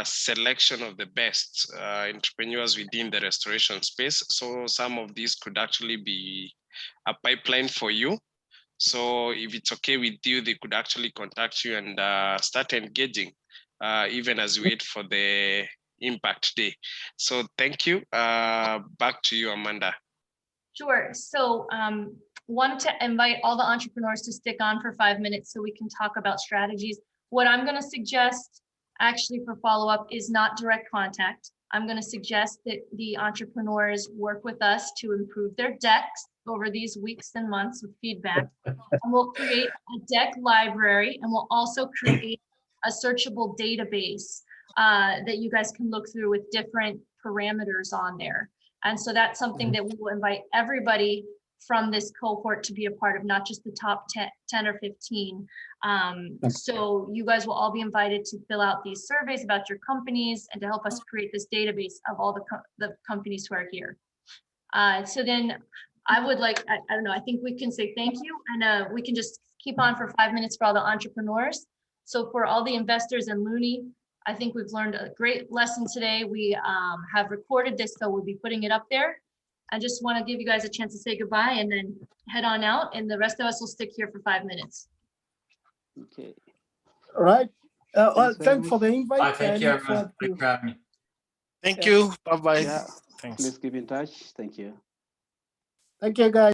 selection of the best entrepreneurs within the restoration space. So some of these could actually be a pipeline for you. So if it's okay with you, they could actually contact you and start engaging, even as we wait for the Impact Day. So thank you. Back to you, Amanda. Sure. So wanted to invite all the entrepreneurs to stick on for 5 minutes so we can talk about strategies. What I'm going to suggest actually for follow-up is not direct contact. I'm going to suggest that the entrepreneurs work with us to improve their decks over these weeks and months with feedback. And we'll create a deck library, and we'll also create a searchable database that you guys can look through with different parameters on there. And so that's something that we will invite everybody from this cohort to be a part of, not just the top 10 or 15. So you guys will all be invited to fill out these surveys about your companies and to help us create this database of all the companies who are here. So then I would like, I don't know, I think we can say thank you, and we can just keep on for 5 minutes for all the entrepreneurs. So for all the investors in Luni, I think we've learned a great lesson today. We have recorded this, so we'll be putting it up there. I just want to give you guys a chance to say goodbye and then head on out, and the rest of us will stick here for 5 minutes. Okay. All right. Well, very thanks for much. the invite. Thank you, everyone. Thanks for having me. Thank you. Bye-bye. Yeah, Thanks. please keep in touch. Thank you. Thank you, guys.